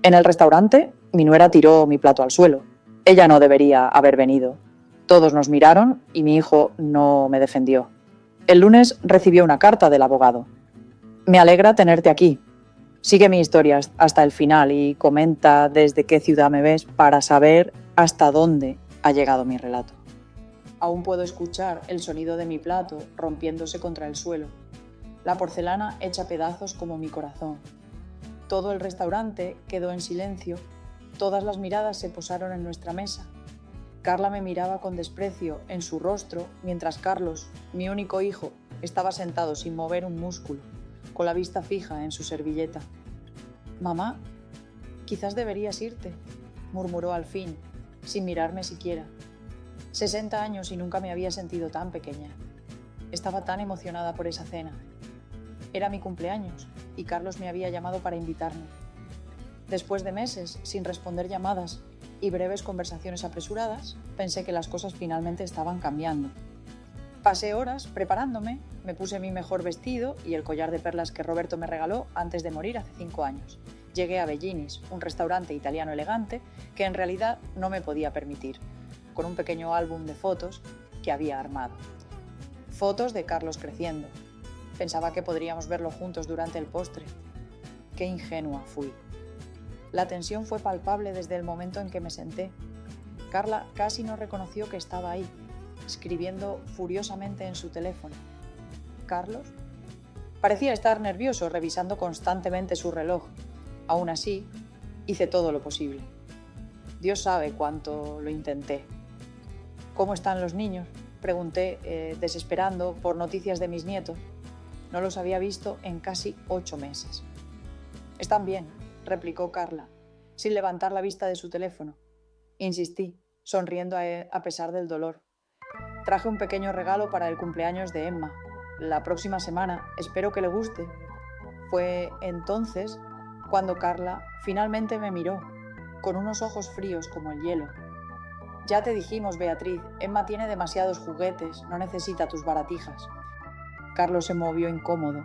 En el restaurante, mi nuera tiró mi plato al suelo. Ella no debería haber venido. Todos nos miraron y mi hijo no me defendió. El lunes recibió una carta del abogado. Me alegra tenerte aquí. Sigue mi historia hasta el final y comenta desde qué ciudad me ves para saber hasta dónde ha llegado mi relato. Aún puedo escuchar el sonido de mi plato rompiéndose contra el suelo. La porcelana hecha pedazos como mi corazón. Todo el restaurante quedó en silencio. Todas las miradas se posaron en nuestra mesa. Carla me miraba con desprecio en su rostro, mientras Carlos, mi único hijo, estaba sentado sin mover un músculo, con la vista fija en su servilleta. «Mamá, quizás deberías irte», murmuró al fin, sin mirarme siquiera. 60 años y nunca me había sentido tan pequeña. Estaba tan emocionada por esa cena. Era mi cumpleaños y Carlos me había llamado para invitarme. Después de meses sin responder llamadas y breves conversaciones apresuradas, pensé que las cosas finalmente estaban cambiando. Pasé horas preparándome, me puse mi mejor vestido y el collar de perlas que Roberto me regaló antes de morir hace 5 años. Llegué a Bellinis, un restaurante italiano elegante que en realidad no me podía permitir, con un pequeño álbum de fotos que había armado. Fotos de Carlos creciendo. Pensaba que podríamos verlo juntos durante el postre. Qué ingenua fui. La tensión fue palpable desde el momento en que me senté. Carla casi no reconoció que estaba ahí, escribiendo furiosamente en su teléfono. ¿Carlos? Parecía estar nervioso, revisando constantemente su reloj. Aún así, hice todo lo posible. Dios sabe cuánto lo intenté. ¿Cómo están los niños?, pregunté, desesperando por noticias de mis nietos. No los había visto en casi 8 meses. «Están bien», replicó Carla, sin levantar la vista de su teléfono. Insistí, sonriendo a pesar del dolor. Traje un pequeño regalo para el cumpleaños de Emma. La próxima semana, espero que le guste. Fue entonces cuando Carla finalmente me miró, con unos ojos fríos como el hielo. «Ya te dijimos, Beatriz, Emma tiene demasiados juguetes, no necesita tus baratijas». Carlos se movió incómodo.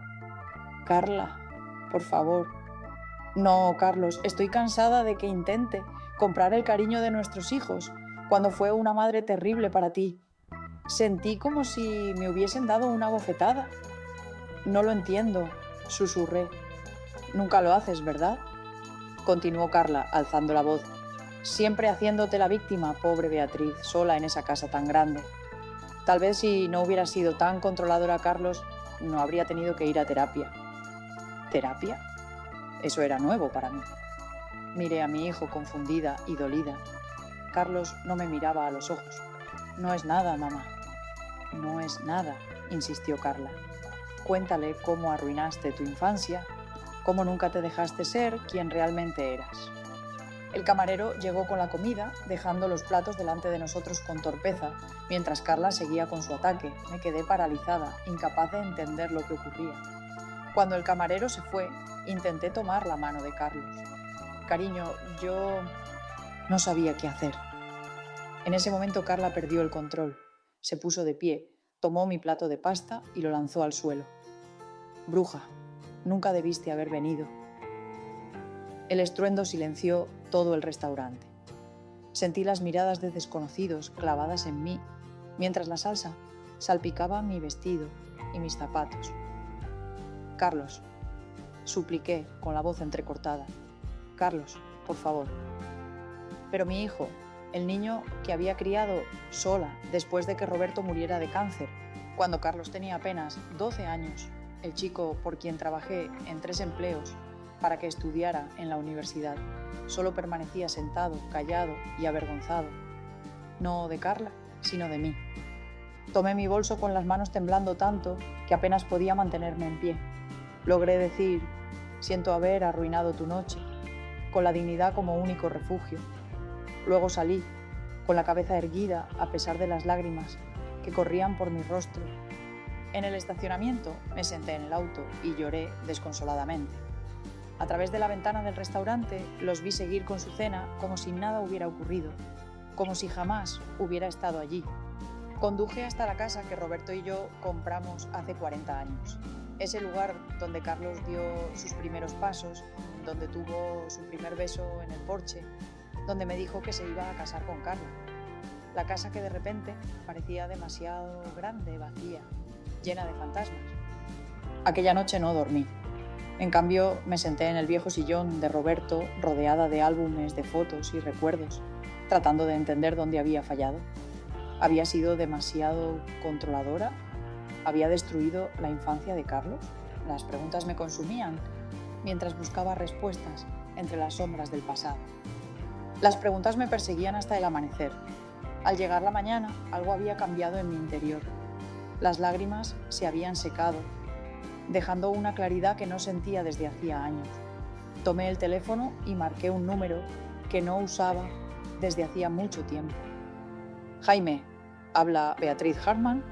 «Carla, por favor». «No, Carlos, estoy cansada de que intente comprar el cariño de nuestros hijos, cuando fue una madre terrible para ti. Sentí como si me hubiesen dado una bofetada». «No lo entiendo», susurré. «Nunca lo haces, ¿verdad?», continuó Carla, alzando la voz. «Siempre haciéndote la víctima, pobre Beatriz, sola en esa casa tan grande. Tal vez si no hubiera sido tan controladora, Carlos, no habría tenido que ir a terapia». ¿Terapia? Eso era nuevo para mí. Miré a mi hijo confundida y dolida. Carlos no me miraba a los ojos. «No es nada, mamá». «No es nada», insistió Carla. «Cuéntale cómo arruinaste tu infancia, cómo nunca te dejaste ser quien realmente eras». El camarero llegó con la comida, dejando los platos delante de nosotros con torpeza, mientras Carla seguía con su ataque. Me quedé paralizada, incapaz de entender lo que ocurría. Cuando el camarero se fue, intenté tomar la mano de Carlos. «Cariño, yo...» No sabía qué hacer. En ese momento Carla perdió el control. Se puso de pie, tomó mi plato de pasta y lo lanzó al suelo. «Bruja, nunca debiste haber venido». El estruendo silenció todo el restaurante. Sentí las miradas de desconocidos clavadas en mí, mientras la salsa salpicaba mi vestido y mis zapatos. «Carlos», supliqué con la voz entrecortada. «Carlos, por favor». Pero mi hijo, el niño que había criado sola después de que Roberto muriera de cáncer, cuando Carlos tenía apenas 12 años, el chico por quien trabajé en 3 empleos para que estudiara en la universidad, solo permanecía sentado, callado y avergonzado. No de Carla, sino de mí. Tomé mi bolso con las manos temblando tanto que apenas podía mantenerme en pie. Logré decir: «Siento haber arruinado tu noche», con la dignidad como único refugio. Luego salí, con la cabeza erguida a pesar de las lágrimas que corrían por mi rostro. En el estacionamiento me senté en el auto y lloré desconsoladamente. A través de la ventana del restaurante los vi seguir con su cena como si nada hubiera ocurrido, como si jamás hubiera estado allí. Conduje hasta la casa que Roberto y yo compramos hace 40 años. Ese lugar donde Carlos dio sus primeros pasos donde tuvo su primer beso en el porche, donde me dijo que se iba a casar con Carla. La casa que de repente parecía demasiado grande, vacía, llena de fantasmas. Aquella noche no dormí. En cambio, me senté en el viejo sillón de Roberto, rodeada de álbumes de fotos y recuerdos, tratando de entender dónde había fallado. ¿Había sido demasiado controladora? ¿Había destruido la infancia de Carlos? Las preguntas me consumían mientras buscaba respuestas entre las sombras del pasado. Las preguntas me perseguían hasta el amanecer. Al llegar la mañana, algo había cambiado en mi interior. Las lágrimas se habían secado, dejando una claridad que no sentía desde hacía años. Tomé el teléfono y marqué un número que no usaba desde hacía mucho tiempo. Jaime, habla Beatriz Hartmann,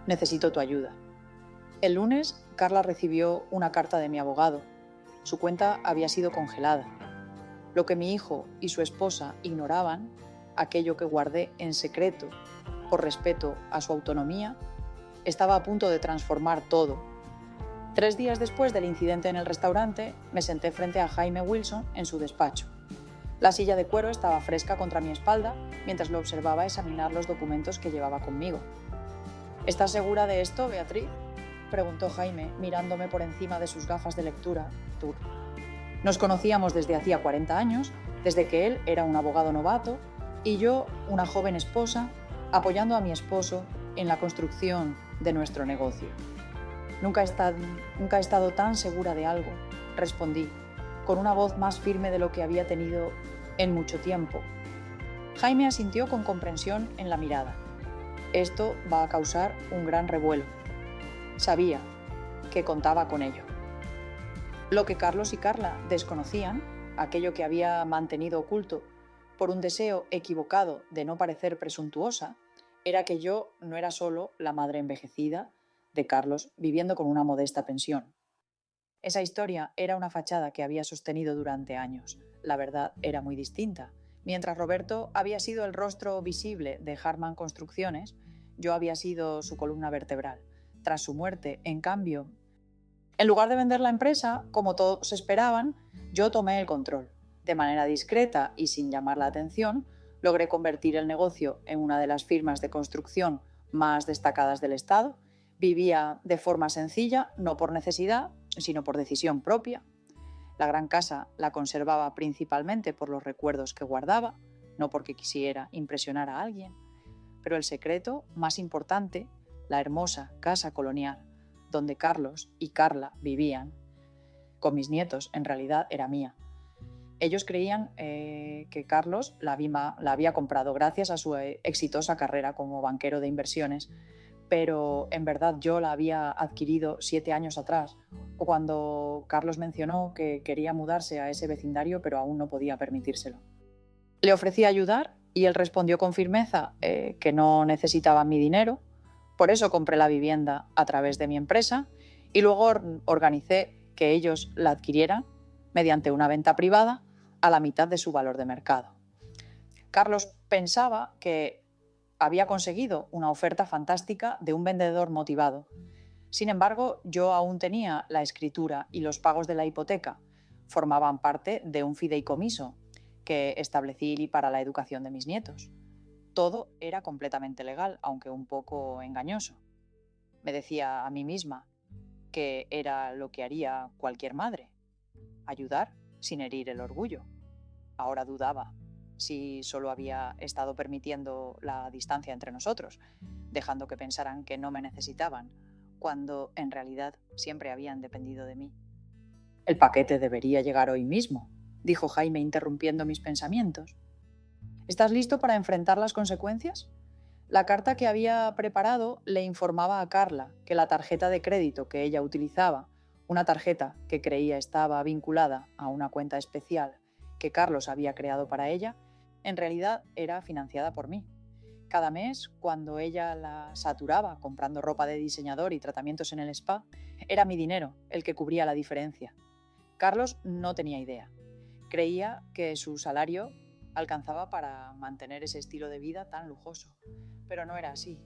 necesito tu ayuda. El lunes, Carla recibió una carta de mi abogado. Su cuenta había sido congelada. Lo que mi hijo y su esposa ignoraban, aquello que guardé en secreto por respeto a su autonomía, estaba a punto de transformar todo. 3 días después del incidente en el restaurante, me senté frente a Jaime Wilson en su despacho. La silla de cuero estaba fresca contra mi espalda mientras lo observaba examinar los documentos que llevaba conmigo. ¿Estás segura de esto, Beatriz?, preguntó Jaime, mirándome por encima de sus gafas de lectura. Nos conocíamos desde hacía 40 años, desde que él era un abogado novato y yo una joven esposa, apoyando a mi esposo en la construcción de nuestro negocio. Nunca he estado tan segura de algo, respondí, con una voz más firme de lo que había tenido en mucho tiempo. Jaime asintió con comprensión en la mirada. Esto va a causar un gran revuelo. Sabía que contaba con ello. Lo que Carlos y Carla desconocían, aquello que había mantenido oculto por un deseo equivocado de no parecer presuntuosa, era que yo no era solo la madre envejecida de Carlos viviendo con una modesta pensión. Esa historia era una fachada que había sostenido durante años. La verdad era muy distinta. Mientras Roberto había sido el rostro visible de Hartmann Construcciones, yo había sido su columna vertebral. Tras su muerte, en cambio, en lugar de vender la empresa, como todos esperaban, yo tomé el control. De manera discreta y sin llamar la atención, logré convertir el negocio en una de las firmas de construcción más destacadas del Estado. Vivía de forma sencilla, no por necesidad, sino por decisión propia. La gran casa la conservaba principalmente por los recuerdos que guardaba, no porque quisiera impresionar a alguien. Pero el secreto más importante, la hermosa casa colonial, donde Carlos y Carla vivían, con mis nietos, en realidad era mía. Ellos creían que Carlos la había comprado gracias a su exitosa carrera como banquero de inversiones, pero en verdad yo la había adquirido 7 años atrás, o cuando Carlos mencionó que quería mudarse a ese vecindario, pero aún no podía permitírselo. Le ofrecí ayudar y él respondió con firmeza que no necesitaba mi dinero. Por eso compré la vivienda a través de mi empresa y luego organicé que ellos la adquirieran mediante una venta privada a la mitad de su valor de mercado. Carlos pensaba que había conseguido una oferta fantástica de un vendedor motivado. Sin embargo, yo aún tenía la escritura y los pagos de la hipoteca. Formaban parte de un fideicomiso que establecí para la educación de mis nietos. Todo era completamente legal, aunque un poco engañoso. Me decía a mí misma que era lo que haría cualquier madre, ayudar sin herir el orgullo. Ahora dudaba si solo había estado permitiendo la distancia entre nosotros, dejando que pensaran que no me necesitaban, cuando en realidad siempre habían dependido de mí. El paquete debería llegar hoy mismo, dijo Jaime interrumpiendo mis pensamientos. ¿Estás listo para enfrentar las consecuencias? La carta que había preparado le informaba a Carla que la tarjeta de crédito que ella utilizaba, una tarjeta que creía estaba vinculada a una cuenta especial que Carlos había creado para ella, en realidad era financiada por mí. Cada mes, cuando ella la saturaba comprando ropa de diseñador y tratamientos en el spa, era mi dinero el que cubría la diferencia. Carlos no tenía idea. Creía que su salario alcanzaba para mantener ese estilo de vida tan lujoso, pero no era así.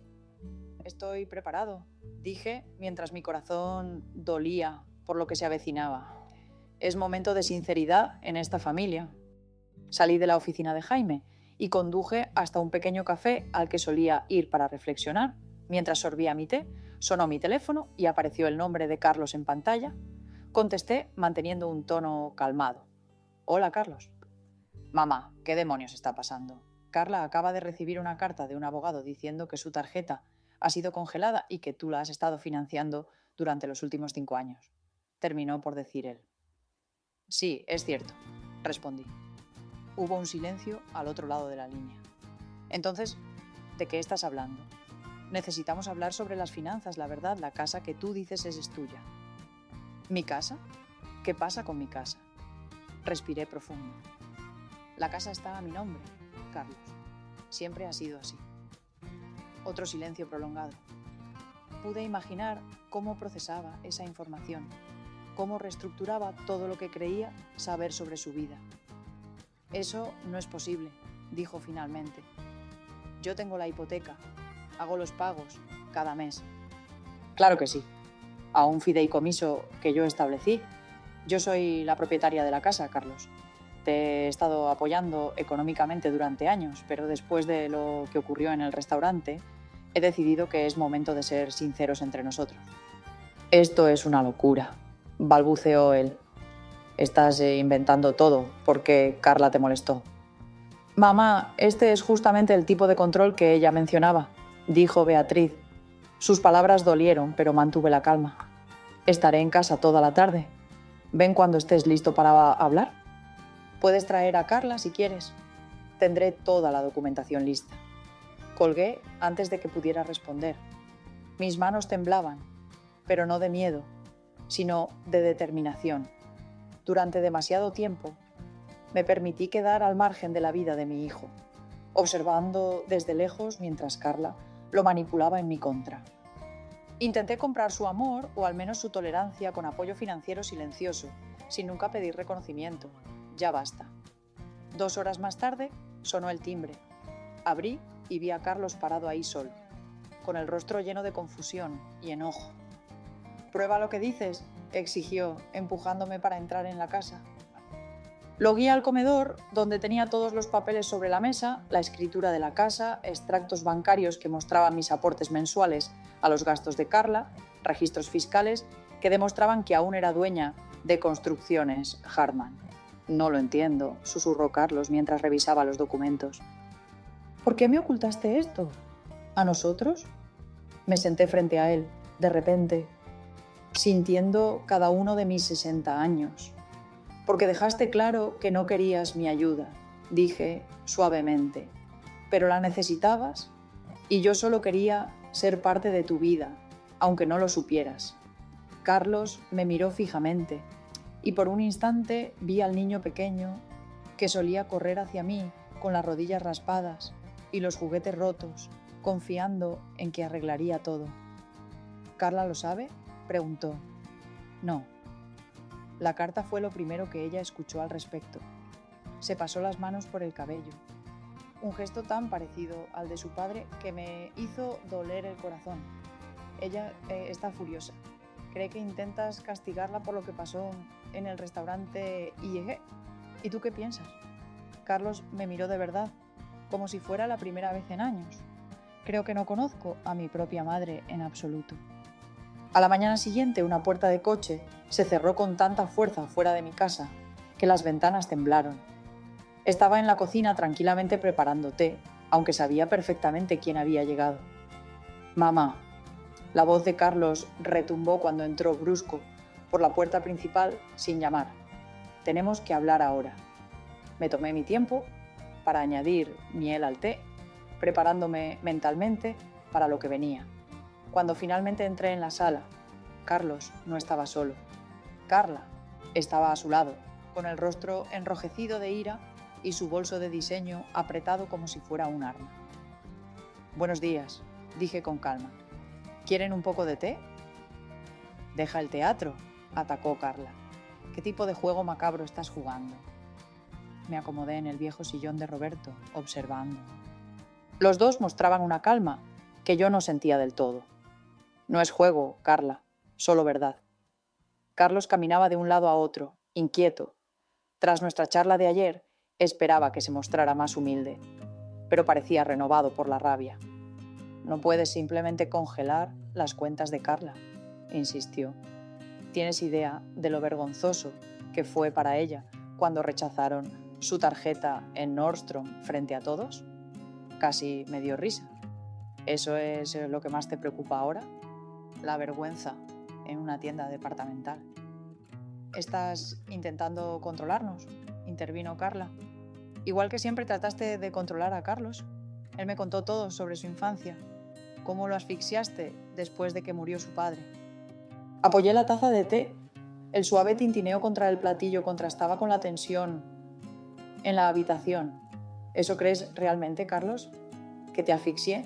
Estoy preparado, dije mientras mi corazón dolía por lo que se avecinaba. es momento de sinceridad en esta familia. Salí de la oficina de Jaime y conduje hasta un pequeño café al que solía ir para reflexionar. Mientras sorbía mi té, sonó mi teléfono y apareció el nombre de Carlos en pantalla. Contesté manteniendo un tono calmado. Hola, Carlos. Mamá, ¿qué demonios está pasando? Carla acaba de recibir una carta de un abogado diciendo que su tarjeta ha sido congelada y que tú la has estado financiando durante los últimos 5 años. Terminó por decir él. Sí, es cierto, respondí. Hubo un silencio al otro lado de la línea. Entonces, ¿de qué estás hablando? Necesitamos hablar sobre las finanzas, la verdad, la casa que tú dices es tuya. ¿Mi casa? ¿Qué pasa con mi casa? Respiré profundo. La casa está a mi nombre, Carlos. Siempre ha sido así. Otro silencio prolongado. Pude imaginar cómo procesaba esa información, cómo reestructuraba todo lo que creía saber sobre su vida. Eso no es posible, dijo finalmente. Yo tengo la hipoteca, hago los pagos cada mes. Claro que sí, a un fideicomiso que yo establecí. Yo soy la propietaria de la casa, Carlos. Te he estado apoyando económicamente durante años, pero después de lo que ocurrió en el restaurante, he decidido que es momento de ser sinceros entre nosotros. Esto es una locura, balbuceó él. Estás inventando todo porque Carla te molestó. Mamá, este es justamente el tipo de control que ella mencionaba, dijo Beatriz. Sus palabras dolieron, pero mantuve la calma. Estaré en casa toda la tarde. Ven cuando estés listo para hablar. Puedes traer a Carla si quieres. Tendré toda la documentación lista. Colgué antes de que pudiera responder. Mis manos temblaban, pero no de miedo, sino de determinación. Durante demasiado tiempo, me permití quedar al margen de la vida de mi hijo, observando desde lejos mientras Carla lo manipulaba en mi contra. Intenté comprar su amor o al menos su tolerancia con apoyo financiero silencioso, sin nunca pedir reconocimiento. Ya basta. 2 horas más tarde sonó el timbre. Abrí y vi a Carlos parado ahí solo, con el rostro lleno de confusión y enojo. «Prueba lo que dices», exigió, empujándome para entrar en la casa. Lo guié al comedor, donde tenía todos los papeles sobre la mesa, la escritura de la casa, extractos bancarios que mostraban mis aportes mensuales a los gastos de Carla, registros fiscales que demostraban que aún era dueña de Construcciones Hartmann. «No lo entiendo», susurró Carlos mientras revisaba los documentos. «¿Por qué me ocultaste esto? ¿A nosotros?» Me senté frente a él, de repente, sintiendo cada uno de mis 60 años. «Porque dejaste claro que no querías mi ayuda», dije suavemente, «pero la necesitabas y yo solo quería ser parte de tu vida, aunque no lo supieras». Carlos me miró fijamente y por un instante vi al niño pequeño que solía correr hacia mí con las rodillas raspadas y los juguetes rotos, confiando en que arreglaría todo. «¿Carla lo sabe?», preguntó. «No». La carta fue lo primero que ella escuchó al respecto. Se pasó las manos por el cabello. Un gesto tan parecido al de su padre que me hizo doler el corazón. Ella está furiosa. Cree que intentas castigarla por lo que pasó en el restaurante IEG. ¿Y tú qué piensas? Carlos me miró de verdad, como si fuera la primera vez en años. Creo que no conozco a mi propia madre en absoluto. A la mañana siguiente, una puerta de coche se cerró con tanta fuerza fuera de mi casa que las ventanas temblaron. Estaba en la cocina tranquilamente preparando té, aunque sabía perfectamente quién había llegado. «Mamá». La voz de Carlos retumbó cuando entró brusco por la puerta principal sin llamar. «Tenemos que hablar ahora». Me tomé mi tiempo para añadir miel al té, preparándome mentalmente para lo que venía. Cuando finalmente entré en la sala, Carlos no estaba solo. Carla estaba a su lado, con el rostro enrojecido de ira y su bolso de diseño apretado como si fuera un arma. «Buenos días», dije con calma. «¿Quieren un poco de té?» «Deja el teatro», atacó Carla. «¿Qué tipo de juego macabro estás jugando?» Me acomodé en el viejo sillón de Roberto, observando. Los dos mostraban una calma que yo no sentía del todo. «No es juego, Carla, solo verdad». Carlos caminaba de un lado a otro, inquieto. Tras nuestra charla de ayer, esperaba que se mostrara más humilde, pero parecía renovado por la rabia. «No puedes simplemente congelar las cuentas de Carla», insistió. «¿Tienes idea de lo vergonzoso que fue para ella cuando rechazaron su tarjeta en Nordstrom frente a todos?» Casi me dio risa. «¿Eso es lo que más te preocupa ahora? La vergüenza en una tienda departamental». «¿Estás intentando controlarnos?», intervino Carla. «Igual que siempre trataste de controlar a Carlos. Él me contó todo sobre su infancia. ¿Cómo lo asfixiaste después de que murió su padre?» Apoyé la taza de té. El suave tintineo contra el platillo contrastaba con la tensión en la habitación. «¿Eso crees realmente, Carlos? ¿Que te asfixié?»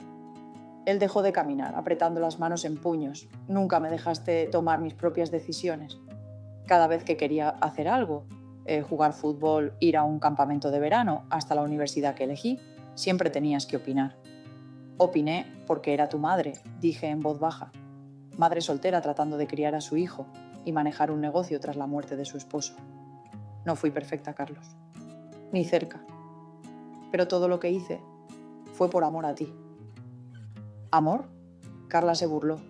Él dejó de caminar, apretando las manos en puños. «Nunca me dejaste tomar mis propias decisiones. Cada vez que quería hacer algo, jugar fútbol, ir a un campamento de verano, hasta la universidad que elegí, siempre tenías que opinar». «Opiné porque era tu madre», dije en voz baja. Madre soltera tratando de criar a su hijo y manejar un negocio tras la muerte de su esposo. No fui perfecta, Carlos. Ni cerca. Pero todo lo que hice fue por amor a ti. ¿Amor?», Carla se burló.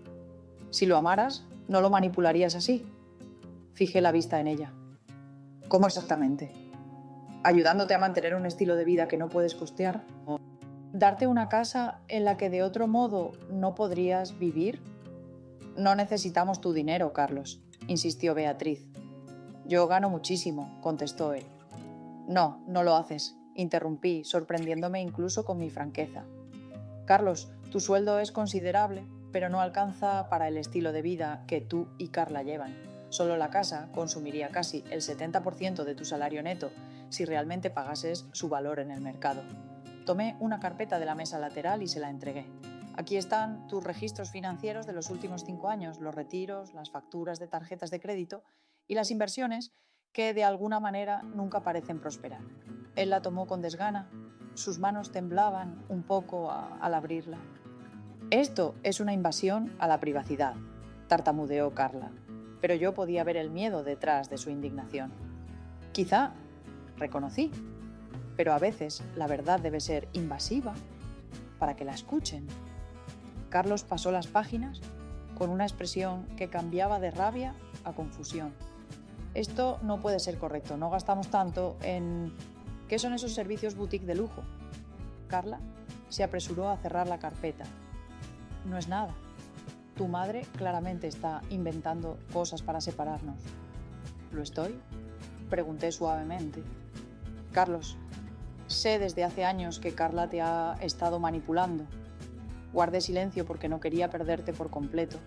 «Si lo amaras, no lo manipularías así». Fijé la vista en ella. «¿Cómo exactamente? ¿Ayudándote a mantener un estilo de vida que no puedes costear? ¿Darte una casa en la que de otro modo no podrías vivir?» «No necesitamos tu dinero, Carlos», insistió Beatriz. «Yo gano muchísimo», contestó él. «No, no lo haces», interrumpí, sorprendiéndome incluso con mi franqueza. «Carlos, tu sueldo es considerable, pero no alcanza para el estilo de vida que tú y Carla llevan. Solo la casa consumiría casi el 70% de tu salario neto si realmente pagases su valor en el mercado». Tomé una carpeta de la mesa lateral y se la entregué. «Aquí están tus registros financieros de los últimos 5 años, los retiros, las facturas de tarjetas de crédito y las inversiones que de alguna manera nunca parecen prosperar». Él la tomó con desgana. Sus manos temblaban un poco al abrirla. «Esto es una invasión a la privacidad», tartamudeó Carla, pero yo podía ver el miedo detrás de su indignación. «Quizá», reconocí, «pero a veces la verdad debe ser invasiva para que la escuchen». Carlos pasó las páginas con una expresión que cambiaba de rabia a confusión. «Esto no puede ser correcto, no gastamos tanto en... ¿Qué son esos servicios boutique de lujo?». Carla se apresuró a cerrar la carpeta. «No es nada. Tu madre claramente está inventando cosas para separarnos». «¿Lo estoy?», pregunté suavemente. «Carlos, sé desde hace años que Carla te ha estado manipulando». Guardé silencio porque no quería perderte por completo.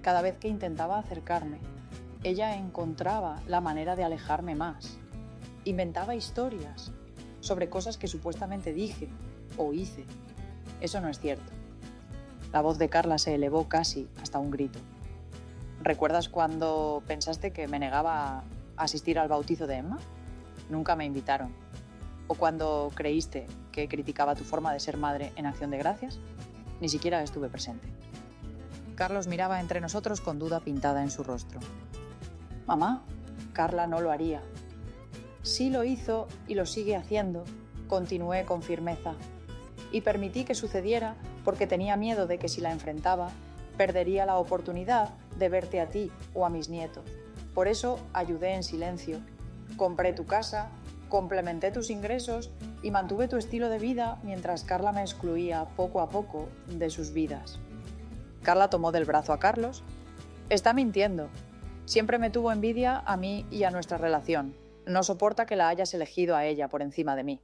Cada vez que intentaba acercarme, ella encontraba la manera de alejarme más. Inventaba historias sobre cosas que supuestamente dije o hice. Eso no es cierto. La voz de Carla se elevó casi hasta un grito. «¿Recuerdas cuando pensaste que me negaba a asistir al bautizo de Emma? Nunca me invitaron. ¿O cuando creíste que criticaba tu forma de ser madre en Acción de Gracias? Ni siquiera estuve presente». Carlos miraba entre nosotros con duda pintada en su rostro. «Mamá, Carla no lo haría». «Sí lo hizo y lo sigue haciendo», continué con firmeza. «Y permití que sucediera porque tenía miedo de que si la enfrentaba, perdería la oportunidad de verte a ti o a mis nietos. Por eso ayudé en silencio. Compré tu casa, complementé tus ingresos y mantuve tu estilo de vida mientras Carla me excluía poco a poco de sus vidas». Carla tomó del brazo a Carlos. «Está mintiendo. Siempre me tuvo envidia a mí y a nuestra relación. No soporta que la hayas elegido a ella por encima de mí».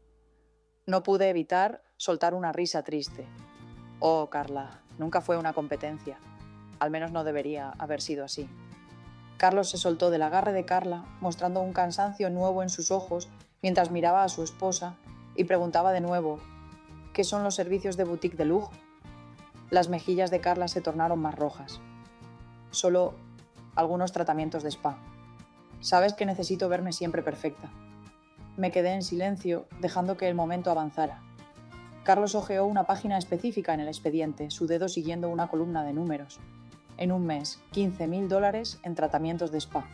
No pude evitar soltar una risa triste. «Oh, Carla, nunca fue una competencia. Al menos no debería haber sido así». Carlos se soltó del agarre de Carla, mostrando un cansancio nuevo en sus ojos mientras miraba a su esposa y preguntaba de nuevo: «¿Qué son los servicios de boutique de lujo?». Las mejillas de Carla se tornaron más rojas. «Solo algunos tratamientos de spa. Sabes que necesito verme siempre perfecta». Me quedé en silencio, dejando que el momento avanzara. Carlos hojeó una página específica en el expediente, su dedo siguiendo una columna de números. En un mes, $15.000 en tratamientos de spa.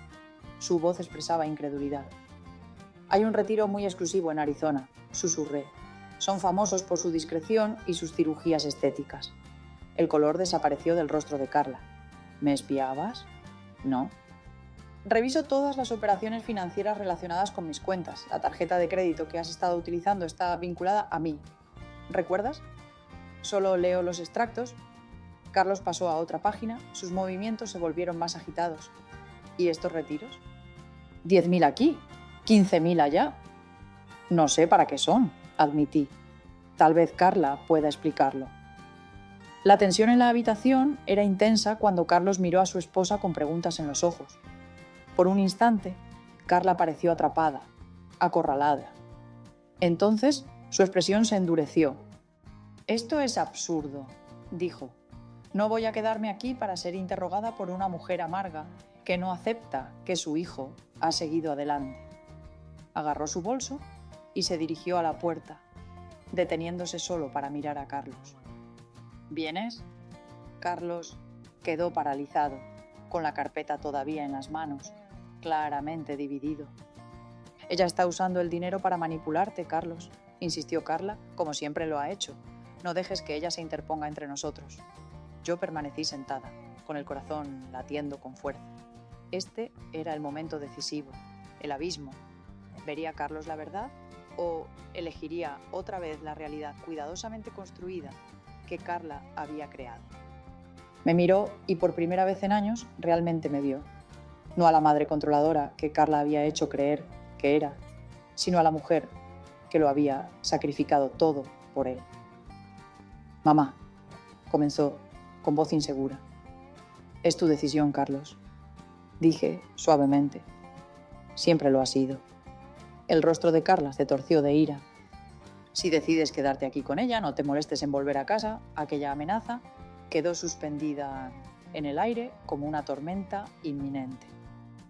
Su voz expresaba incredulidad. Hay un retiro muy exclusivo en Arizona, susurré. Son famosos por su discreción y sus cirugías estéticas. El color desapareció del rostro de Carla. ¿Me espiabas? No. Reviso todas las operaciones financieras relacionadas con mis cuentas. La tarjeta de crédito que has estado utilizando está vinculada a mí. ¿Recuerdas? Solo leo los extractos. Carlos pasó a otra página. Sus movimientos se volvieron más agitados. ¿Y estos retiros? 10.000 aquí, 15.000 allá. No sé para qué son, admití. Tal vez Carla pueda explicarlo. La tensión en la habitación era intensa cuando Carlos miró a su esposa con preguntas en los ojos. Por un instante, Carla pareció atrapada, acorralada. Entonces, su expresión se endureció. «Esto es absurdo», dijo. «No voy a quedarme aquí para ser interrogada por una mujer amarga que no acepta que su hijo ha seguido adelante». Agarró su bolso y se dirigió a la puerta, deteniéndose solo para mirar a Carlos. «¿Vienes?» Carlos quedó paralizado, con la carpeta todavía en las manos, claramente dividido. «Ella está usando el dinero para manipularte, Carlos», insistió Carla, como siempre lo ha hecho. «No dejes que ella se interponga entre nosotros». Yo permanecí sentada, con el corazón latiendo con fuerza. Este era el momento decisivo, el abismo. ¿Vería Carlos la verdad o elegiría otra vez la realidad cuidadosamente construida que Carla había creado? Me miró y por primera vez en años realmente me vio. No a la madre controladora que Carla había hecho creer que era, sino a la mujer que lo había sacrificado todo por él. «Mamá», comenzó con voz insegura. «Es tu decisión, Carlos», dije suavemente. «Siempre lo ha sido». El rostro de Carla se torció de ira. «Si decides quedarte aquí con ella, no te molestes en volver a casa». Aquella amenaza quedó suspendida en el aire como una tormenta inminente.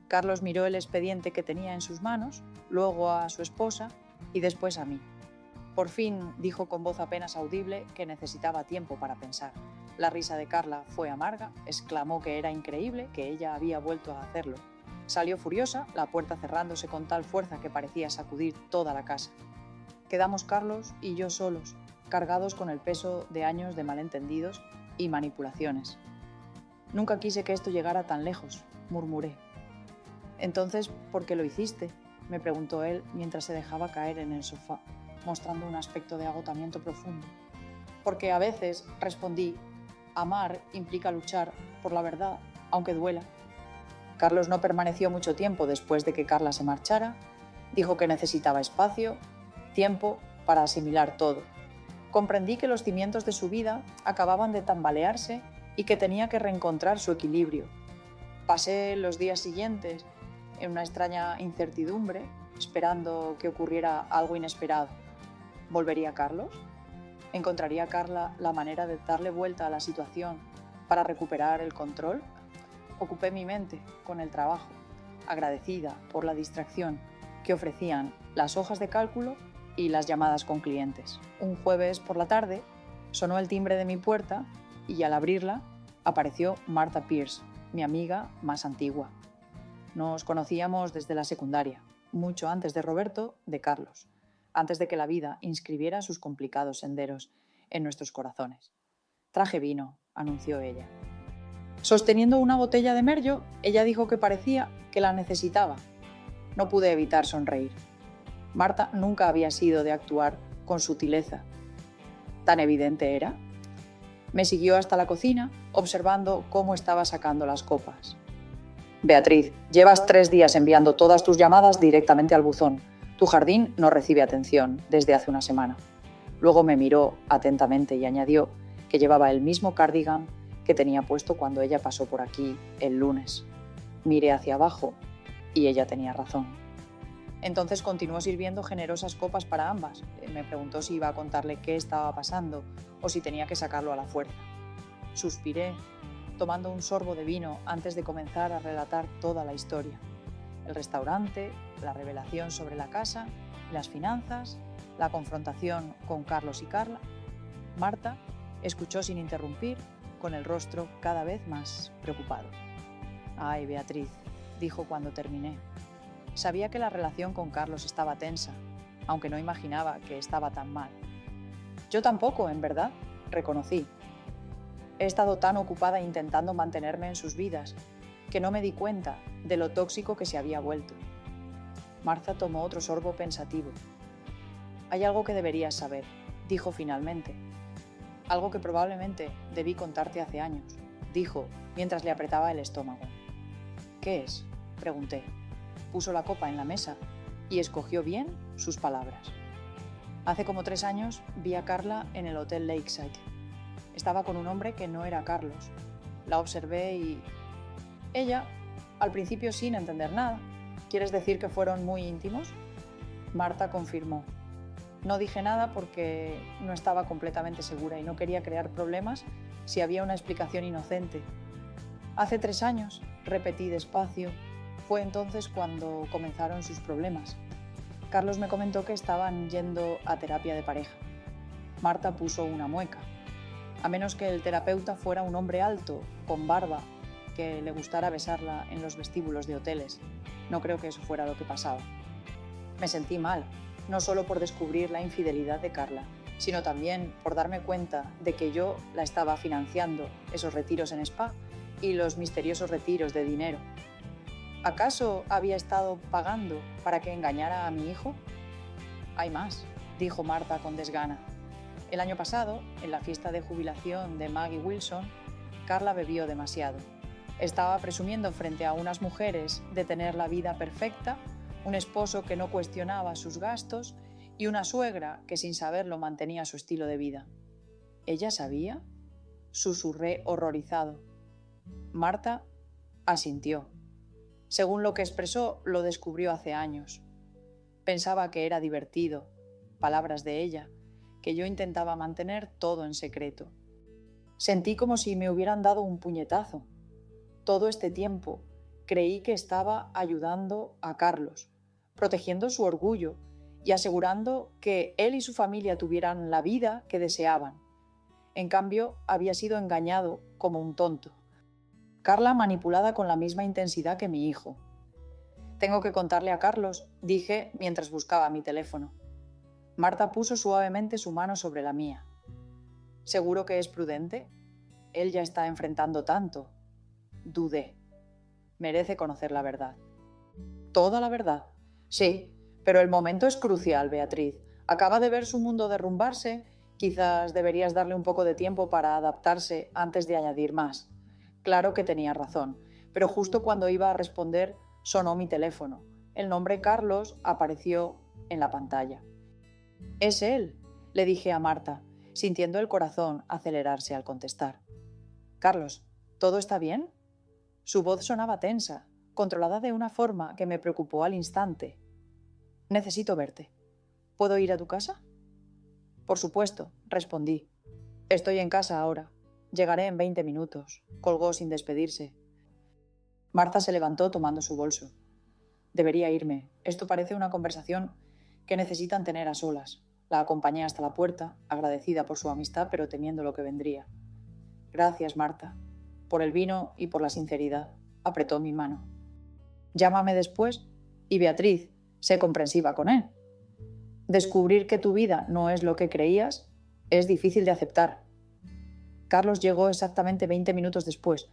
Carlos miró el expediente que tenía en sus manos, luego a su esposa y después a mí. Por fin dijo con voz apenas audible que necesitaba tiempo para pensar. La risa de Carla fue amarga, exclamó que era increíble que ella había vuelto a hacerlo. Salió furiosa, la puerta cerrándose con tal fuerza que parecía sacudir toda la casa. Quedamos Carlos y yo solos, cargados con el peso de años de malentendidos y manipulaciones. «Nunca quise que esto llegara tan lejos», murmuré. «Entonces, ¿por qué lo hiciste?», me preguntó él mientras se dejaba caer en el sofá, mostrando un aspecto de agotamiento profundo. «Porque a veces», respondí, «amar implica luchar por la verdad, aunque duela». Carlos no permaneció mucho tiempo después de que Carla se marchara. Dijo que necesitaba espacio, tiempo para asimilar todo. Comprendí que los cimientos de su vida acababan de tambalearse y que tenía que reencontrar su equilibrio. Pasé los días siguientes en una extraña incertidumbre, esperando que ocurriera algo inesperado. ¿Volvería Carlos? ¿Encontraría Carla la manera de darle vuelta a la situación para recuperar el control? Ocupé mi mente con el trabajo, agradecida por la distracción que ofrecían las hojas de cálculo y las llamadas con clientes. Un jueves por la tarde sonó el timbre de mi puerta y al abrirla apareció Martha Pierce, mi amiga más antigua. Nos conocíamos desde la secundaria, mucho antes de Roberto, de Carlos, antes de que la vida inscribiera sus complicados senderos en nuestros corazones. «Traje vino», anunció ella. Sosteniendo una botella de merlot, ella dijo que parecía que la necesitaba. No pude evitar sonreír. Marta nunca había sido de actuar con sutileza. ¿Tan evidente era? Me siguió hasta la cocina, observando cómo estaba sacando las copas. «Beatriz, llevas 3 días enviando todas tus llamadas directamente al buzón. Tu jardín no recibe atención desde hace una semana». Luego me miró atentamente y añadió que llevaba el mismo cardigan que tenía puesto cuando ella pasó por aquí el lunes. Miré hacia abajo y ella tenía razón. Entonces continuó sirviendo generosas copas para ambas. Me preguntó si iba a contarle qué estaba pasando o si tenía que sacarlo a la fuerza. Suspiré, tomando un sorbo de vino antes de comenzar a relatar toda la historia. El restaurante, la revelación sobre la casa, las finanzas, la confrontación con Carlos y Carla. Marta escuchó sin interrumpir, con el rostro cada vez más preocupado. «Ay, Beatriz, dijo cuando terminé. Sabía que la relación con Carlos estaba tensa, aunque no imaginaba que estaba tan mal. Yo tampoco, en verdad, reconocí. He estado tan ocupada intentando mantenerme en sus vidas que no me di cuenta de lo tóxico que se había vuelto. Martha tomó otro sorbo pensativo. Hay algo que deberías saber, dijo finalmente. Algo que probablemente debí contarte hace años, dijo mientras le apretaba el estómago. ¿Qué es?, pregunté. Puso la copa en la mesa y escogió bien sus palabras. Hace como 3 años vi a Carla en el Hotel Lakeside. Estaba con un hombre que no era Carlos. La observé y... Ella, al principio sin entender nada. ¿Quieres decir que fueron muy íntimos? Martha confirmó. No dije nada porque no estaba completamente segura y no quería crear problemas si había una explicación inocente. Hace 3 años, repetí despacio, fue entonces cuando comenzaron sus problemas. Carlos me comentó que estaban yendo a terapia de pareja. Martha puso una mueca. A menos que el terapeuta fuera un hombre alto, con barba, que le gustara besarla en los vestíbulos de hoteles. No creo que eso fuera lo que pasaba. Me sentí mal, no solo por descubrir la infidelidad de Carla, sino también por darme cuenta de que yo la estaba financiando, esos retiros en spa y los misteriosos retiros de dinero. ¿Acaso había estado pagando para que engañara a mi hijo? Hay más, dijo Martha con desgana. El año pasado, en la fiesta de jubilación de Maggie Wilson, Carla bebió demasiado. Estaba presumiendo frente a unas mujeres de tener la vida perfecta, un esposo que no cuestionaba sus gastos y una suegra que sin saberlo mantenía su estilo de vida. ¿Ella sabía?, susurré horrorizado. Martha asintió. Según lo que expresó, lo descubrió hace años. Pensaba que era divertido, palabras de ella, que yo intentaba mantener todo en secreto. Sentí como si me hubieran dado un puñetazo. Todo este tiempo creí que estaba ayudando a Carlos, protegiendo su orgullo y asegurando que él y su familia tuvieran la vida que deseaban. En cambio, había sido engañado como un tonto. Carla manipulada con la misma intensidad que mi hijo. Tengo que contarle a Carlos, dije mientras buscaba mi teléfono. Martha puso suavemente su mano sobre la mía. ¿Seguro que es prudente? Él ya está enfrentando tanto. Dudé. Merece conocer la verdad. ¿Toda la verdad? Sí, pero el momento es crucial, Beatriz. Acaba de ver su mundo derrumbarse. Quizás deberías darle un poco de tiempo para adaptarse antes de añadir más. Claro que tenía razón, pero justo cuando iba a responder sonó mi teléfono. El nombre Carlos apareció en la pantalla. «Es él», le dije a Martha, sintiendo el corazón acelerarse al contestar. «Carlos, ¿todo está bien?» Su voz sonaba tensa, controlada de una forma que me preocupó al instante. «Necesito verte. ¿Puedo ir a tu casa?» «Por supuesto», respondí. «Estoy en casa ahora. Llegaré en 20 minutos», colgó sin despedirse. Martha se levantó tomando su bolso. «Debería irme. Esto parece una conversación que necesitan tener a solas». La acompañé hasta la puerta, agradecida por su amistad, pero temiendo lo que vendría. «Gracias, Martha, por el vino y por la sinceridad», apretó mi mano. «Llámame después y Beatriz, sé comprensiva con él. Descubrir que tu vida no es lo que creías es difícil de aceptar». Carlos llegó exactamente 20 minutos después,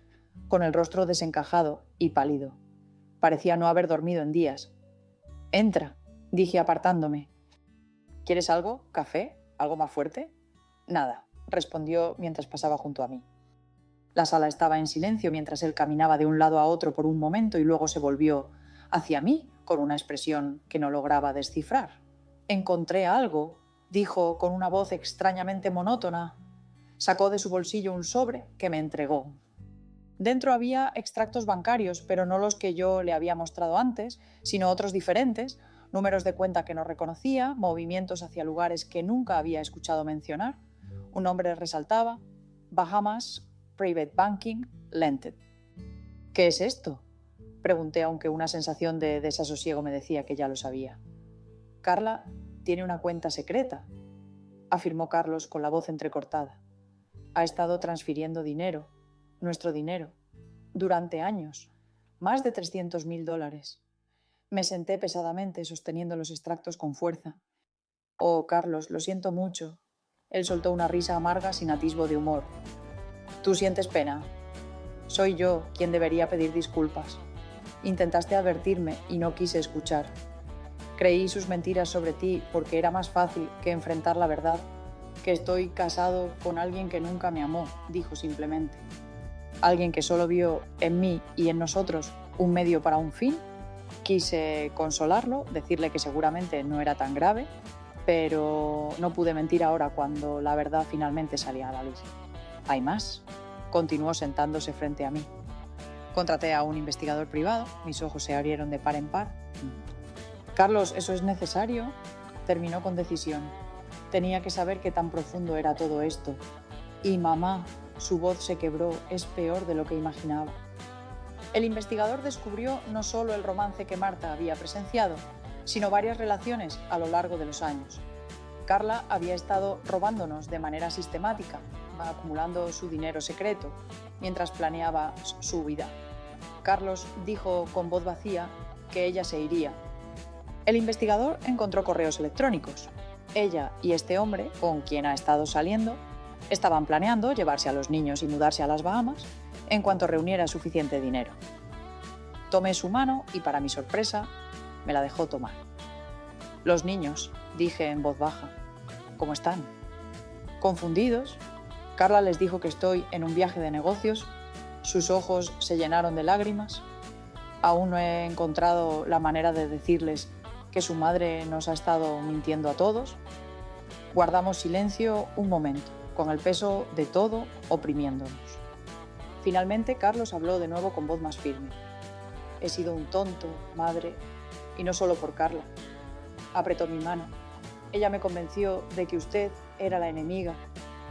con el rostro desencajado y pálido. Parecía no haber dormido en días. «Entra», dije apartándome. «¿Quieres algo? ¿Café? ¿Algo más fuerte?» «Nada», respondió mientras pasaba junto a mí. La sala estaba en silencio mientras él caminaba de un lado a otro por un momento y luego se volvió hacia mí con una expresión que no lograba descifrar. «Encontré algo», dijo con una voz extrañamente monótona. Sacó de su bolsillo un sobre que me entregó. Dentro había extractos bancarios, pero no los que yo le había mostrado antes, sino otros diferentes, números de cuenta que no reconocía, movimientos hacia lugares que nunca había escuchado mencionar. Un nombre resaltaba: Bahamas, Private Banking, Lended. «¿Qué es esto?», pregunté, aunque una sensación de desasosiego me decía que ya lo sabía. «Carla tiene una cuenta secreta», afirmó Carlos con la voz entrecortada. «Ha estado transfiriendo dinero, nuestro dinero, durante años. más de $300.000. Me senté pesadamente sosteniendo los extractos con fuerza. Oh, Carlos, lo siento mucho. Él soltó una risa amarga sin atisbo de humor. ¿Tú sientes pena? Soy yo quien debería pedir disculpas. Intentaste advertirme y no quise escuchar. Creí sus mentiras sobre ti porque era más fácil que enfrentar la verdad. Que estoy casado con alguien que nunca me amó, dijo simplemente. Alguien que solo vio en mí y en nosotros un medio para un fin. Quise consolarlo, decirle que seguramente no era tan grave, pero no pude mentir ahora cuando la verdad finalmente salía a la luz. ¿Hay más? Continuó sentándose frente a mí. Contraté a un investigador privado, mis ojos se abrieron de par en par. Carlos, ¿eso es necesario? Terminó con decisión. Tenía que saber qué tan profundo era todo esto. Y mamá, su voz se quebró, es peor de lo que imaginaba. El investigador descubrió no solo el romance que Marta había presenciado, sino varias relaciones a lo largo de los años. Carla había estado robándonos de manera sistemática, acumulando su dinero secreto, mientras planeaba su vida. Carlos dijo con voz vacía que ella se iría. El investigador encontró correos electrónicos. Ella y este hombre, con quien ha estado saliendo, estaban planeando llevarse a los niños y mudarse a las Bahamas en cuanto reuniera suficiente dinero. Tomé su mano y, para mi sorpresa, me la dejó tomar. Los niños, dije en voz baja, ¿cómo están? Confundidos, Carla les dijo que estoy en un viaje de negocios. Sus ojos se llenaron de lágrimas. Aún no he encontrado la manera de decirles que su madre nos ha estado mintiendo a todos. Guardamos silencio un momento, con el peso de todo oprimiéndonos. Finalmente, Carlos habló de nuevo con voz más firme. He sido un tonto, madre, y no solo por Carla. Apretó mi mano. Ella me convenció de que usted era la enemiga,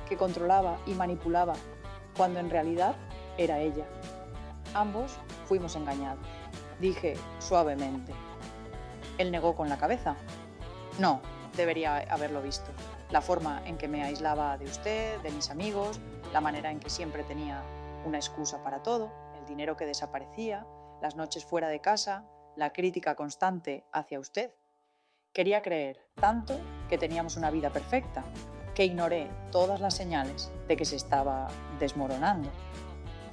que controlaba y manipulaba, cuando en realidad era ella. Ambos fuimos engañados, dije suavemente. Él negó con la cabeza. No, debería haberlo visto. La forma en que me aislaba de usted, de mis amigos, la manera en que siempre tenía una excusa para todo, el dinero que desaparecía, las noches fuera de casa, la crítica constante hacia usted. Quería creer tanto que teníamos una vida perfecta, que ignoré todas las señales de que se estaba desmoronando.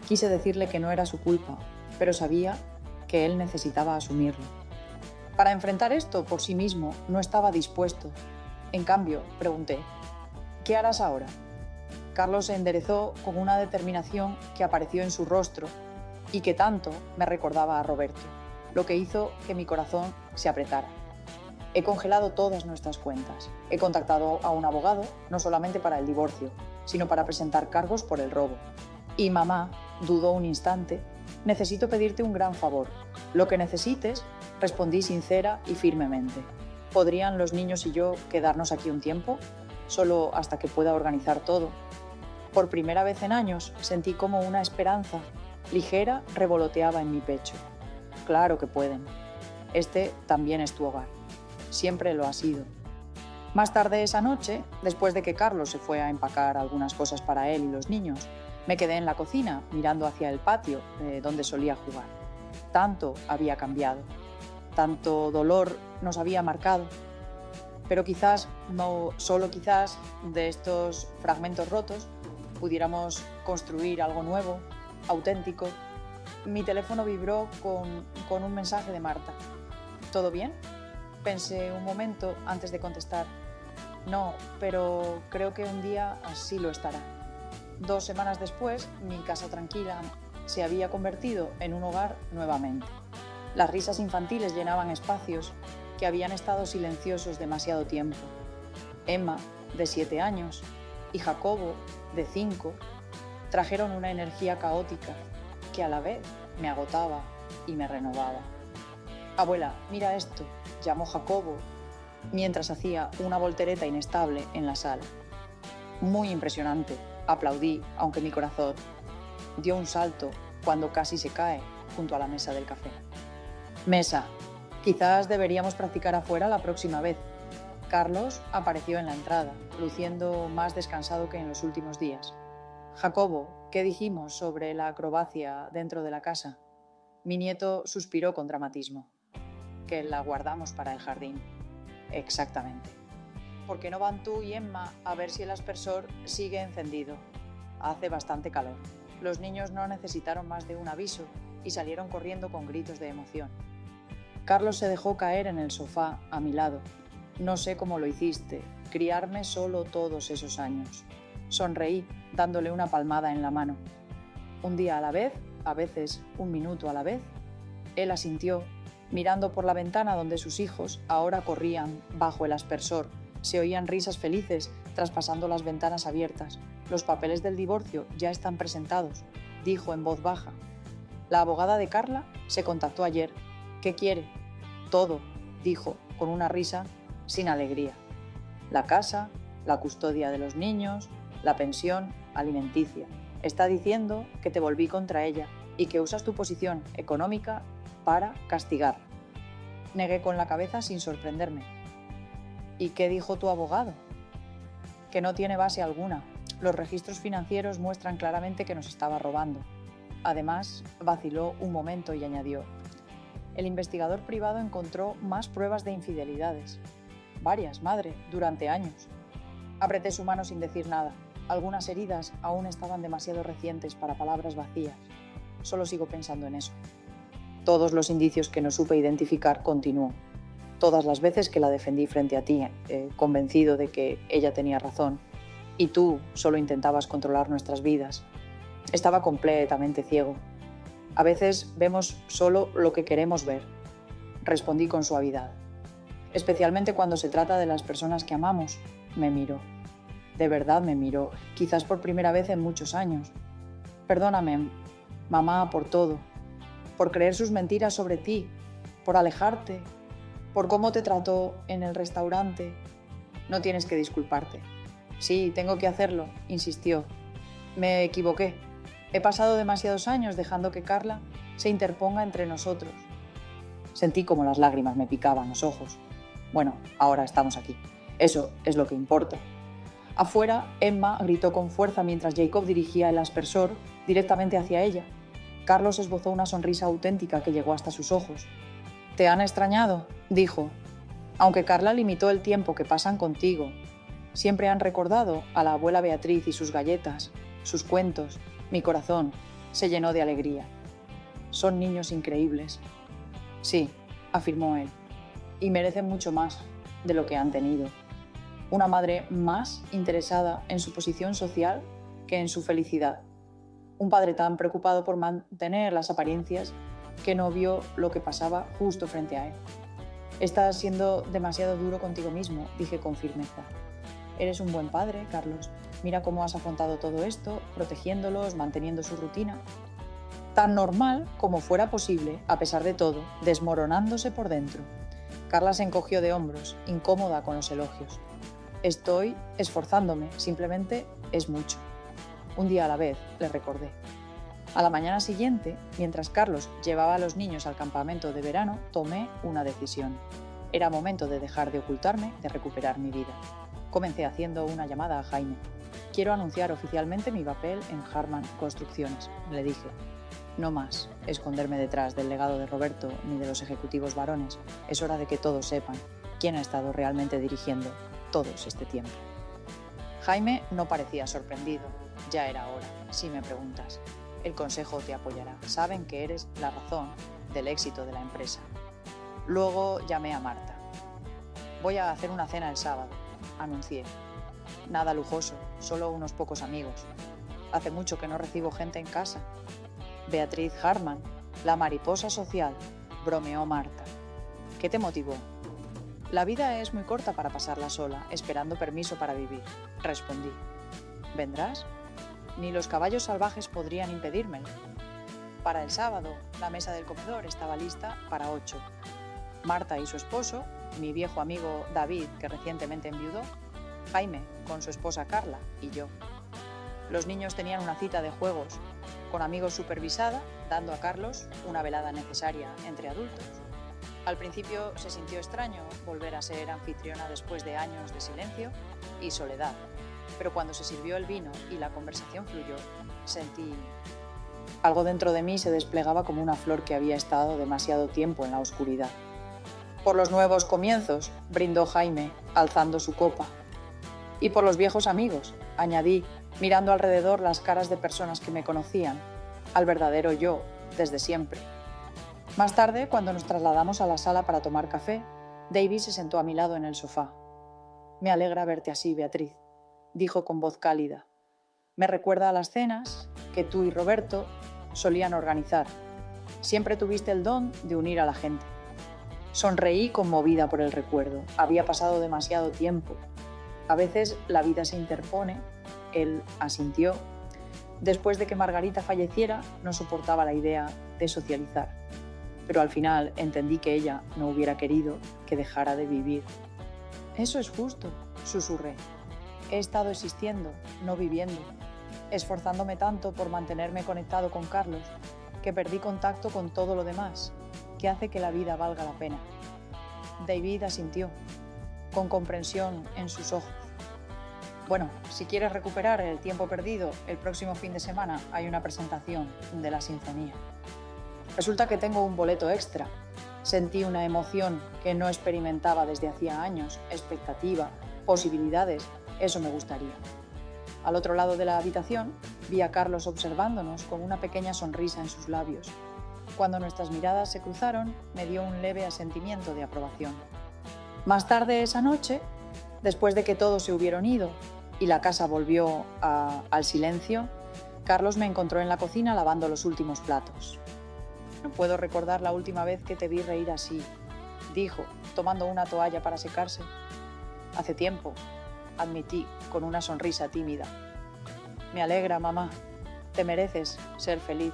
Quise decirle que no era su culpa, pero sabía que él necesitaba asumirlo. Para enfrentar esto por sí mismo no estaba dispuesto. En cambio, pregunté, ¿qué harás ahora? Carlos se enderezó con una determinación que apareció en su rostro y que tanto me recordaba a Roberto, lo que hizo que mi corazón se apretara. He congelado todas nuestras cuentas. He contactado a un abogado, no solamente para el divorcio, sino para presentar cargos por el robo. Y mamá dudó un instante. Necesito pedirte un gran favor. Lo que necesites, respondí sincera y firmemente. ¿Podrían los niños y yo quedarnos aquí un tiempo? Solo hasta que pueda organizar todo. Por primera vez en años sentí como una esperanza ligera revoloteaba en mi pecho. Claro que pueden. Este también es tu hogar. Siempre lo ha sido. Más tarde esa noche, después de que Carlos se fue a empacar algunas cosas para él y los niños, me quedé en la cocina mirando hacia el patio donde solía jugar. Tanto había cambiado, tanto dolor nos había marcado, pero quizás, no solo quizás, de estos fragmentos rotos pudiéramos construir algo nuevo, auténtico. Mi teléfono vibró con un mensaje de Marta. ¿Todo bien? Pensé un momento antes de contestar. No, pero creo que un día así lo estará. 2 semanas después, mi casa tranquila se había convertido en un hogar nuevamente. Las risas infantiles llenaban espacios que habían estado silenciosos demasiado tiempo. Emma, de 7 años, y Jacobo, de 5, trajeron una energía caótica que a la vez me agotaba y me renovaba. Abuela, mira esto, llamó Jacobo, mientras hacía una voltereta inestable en la sala. Muy impresionante, aplaudí, aunque mi corazón dio un salto cuando casi se cae junto a la mesa del café. Mesa, quizás deberíamos practicar afuera la próxima vez. Carlos apareció en la entrada, luciendo más descansado que en los últimos días. Jacobo, ¿qué dijimos sobre la acrobacia dentro de la casa? Mi nieto suspiró con dramatismo. Que la guardamos para el jardín. Exactamente. ¿Por qué no van tú y Emma a ver si el aspersor sigue encendido? Hace bastante calor. Los niños no necesitaron más de un aviso y salieron corriendo con gritos de emoción. Carlos se dejó caer en el sofá a mi lado. No sé cómo lo hiciste, criarme solo todos esos años. Sonreí, dándole una palmada en la mano. Un día a la vez, a veces un minuto a la vez. Él asintió, mirando por la ventana donde sus hijos ahora corrían bajo el aspersor. Se oían risas felices traspasando las ventanas abiertas. Los papeles del divorcio ya están presentados, dijo en voz baja. La abogada de Carla se contactó ayer. ¿Qué quiere? Todo, dijo, con una risa sin alegría. La casa, la custodia de los niños, la pensión alimenticia. Está diciendo que te volví contra ella y que usas tu posición económica para castigarla. Negué con la cabeza sin sorprenderme. ¿Y qué dijo tu abogado? Que no tiene base alguna. Los registros financieros muestran claramente que nos estaba robando. Además, vaciló un momento y añadió: el investigador privado encontró más pruebas de infidelidades. Varias, madre, durante años. Apreté su mano sin decir nada. Algunas heridas aún estaban demasiado recientes para palabras vacías. Solo sigo pensando en eso. Todos los indicios que no supe identificar, continuó. Todas las veces que la defendí frente a ti, convencido de que ella tenía razón, y tú solo intentabas controlar nuestras vidas. Estaba completamente ciego. A veces vemos solo lo que queremos ver. Respondí con suavidad. Especialmente cuando se trata de las personas que amamos. Me miró. De verdad me miró, quizás por primera vez en muchos años. Perdóname, mamá, por todo. Por creer sus mentiras sobre ti. Por alejarte. Por cómo te trató en el restaurante. No tienes que disculparte. Sí, tengo que hacerlo, insistió. Me equivoqué. He pasado demasiados años dejando que Carla se interponga entre nosotros. Sentí como las lágrimas me picaban los ojos. Bueno, ahora estamos aquí. Eso es lo que importa. Afuera, Emma gritó con fuerza mientras Jacob dirigía el aspersor directamente hacia ella. Carlos esbozó una sonrisa auténtica que llegó hasta sus ojos. «¿Te han extrañado?», dijo. «Aunque Carla limitó el tiempo que pasan contigo, siempre han recordado a la abuela Beatriz y sus galletas, sus cuentos. Mi corazón se llenó de alegría. Son niños increíbles». «Sí», afirmó él, «y merecen mucho más de lo que han tenido. Una madre más interesada en su posición social que en su felicidad. Un padre tan preocupado por mantener las apariencias que no vio lo que pasaba justo frente a él. Estás siendo demasiado duro contigo mismo», dije con firmeza. «Eres un buen padre, Carlos. Mira cómo has afrontado todo esto, protegiéndolos, manteniendo su rutina. Tan normal como fuera posible, a pesar de todo, desmoronándose por dentro». Carla se encogió de hombros, incómoda con los elogios. «Estoy esforzándome, simplemente es mucho». Un día a la vez, le recordé. A la mañana siguiente, mientras Carlos llevaba a los niños al campamento de verano, tomé una decisión. Era momento de dejar de ocultarme, de recuperar mi vida. Comencé haciendo una llamada a Jaime. «Quiero anunciar oficialmente mi papel en Harman Construcciones», le dije. «No más esconderme detrás del legado de Roberto ni de los ejecutivos varones. Es hora de que todos sepan quién ha estado realmente dirigiendo todos este tiempo». Jaime no parecía sorprendido. «Ya era hora, si me preguntas. El consejo te apoyará. Saben que eres la razón del éxito de la empresa». Luego llamé a Marta. «Voy a hacer una cena el sábado», anuncié. «Nada lujoso, solo unos pocos amigos. Hace mucho que no recibo gente en casa». «Beatriz Harman, la mariposa social», bromeó Marta. «¿Qué te motivó?» «La vida es muy corta para pasarla sola, esperando permiso para vivir», respondí. «¿Vendrás?» «Ni los caballos salvajes podrían impedírmelo». Para el sábado, la mesa del comedor estaba lista para 8. Marta y su esposo, mi viejo amigo David, que recientemente enviudó, Jaime con su esposa Carla y yo. Los niños tenían una cita de juegos, con amigos supervisada, dando a Carlos una velada necesaria entre adultos. Al principio se sintió extraño volver a ser anfitriona después de años de silencio y soledad, pero cuando se sirvió el vino y la conversación fluyó, sentí Algo dentro de mí se desplegaba como una flor que había estado demasiado tiempo en la oscuridad. Por los nuevos comienzos, brindó Jaime, alzando su copa. Y por los viejos amigos, añadí, mirando alrededor las caras de personas que me conocían, al verdadero yo, desde siempre. Más tarde, cuando nos trasladamos a la sala para tomar café, Davy se sentó a mi lado en el sofá. «Me alegra verte así, Beatriz», dijo con voz cálida. «Me recuerda a las cenas que tú y Roberto solían organizar. Siempre tuviste el don de unir a la gente». Sonreí conmovida por el recuerdo. Había pasado demasiado tiempo. A veces la vida se interpone. Él asintió. Después de que Margarita falleciera, no soportaba la idea de socializar. Pero al final entendí que ella no hubiera querido que dejara de vivir. «Eso es justo», susurré. «He estado existiendo, no viviendo, esforzándome tanto por mantenerme conectado con Carlos, que perdí contacto con todo lo demás, que hace que la vida valga la pena». David asintió, con comprensión en sus ojos. «Bueno, si quieres recuperar el tiempo perdido, el próximo fin de semana hay una presentación de la Sinfonía. Resulta que tengo un boleto extra». Sentí una emoción que no experimentaba desde hacía años, expectativa, posibilidades, eso me gustaría. Al otro lado de la habitación vi a Carlos observándonos con una pequeña sonrisa en sus labios. Cuando nuestras miradas se cruzaron, me dio un leve asentimiento de aprobación. Más tarde esa noche, después de que todos se hubieron ido y la casa volvió al silencio, Carlos me encontró en la cocina lavando los últimos platos. «No puedo recordar la última vez que te vi reír así», dijo, tomando una toalla para secarse. «Hace tiempo», admití, con una sonrisa tímida. «Me alegra, mamá. Te mereces ser feliz».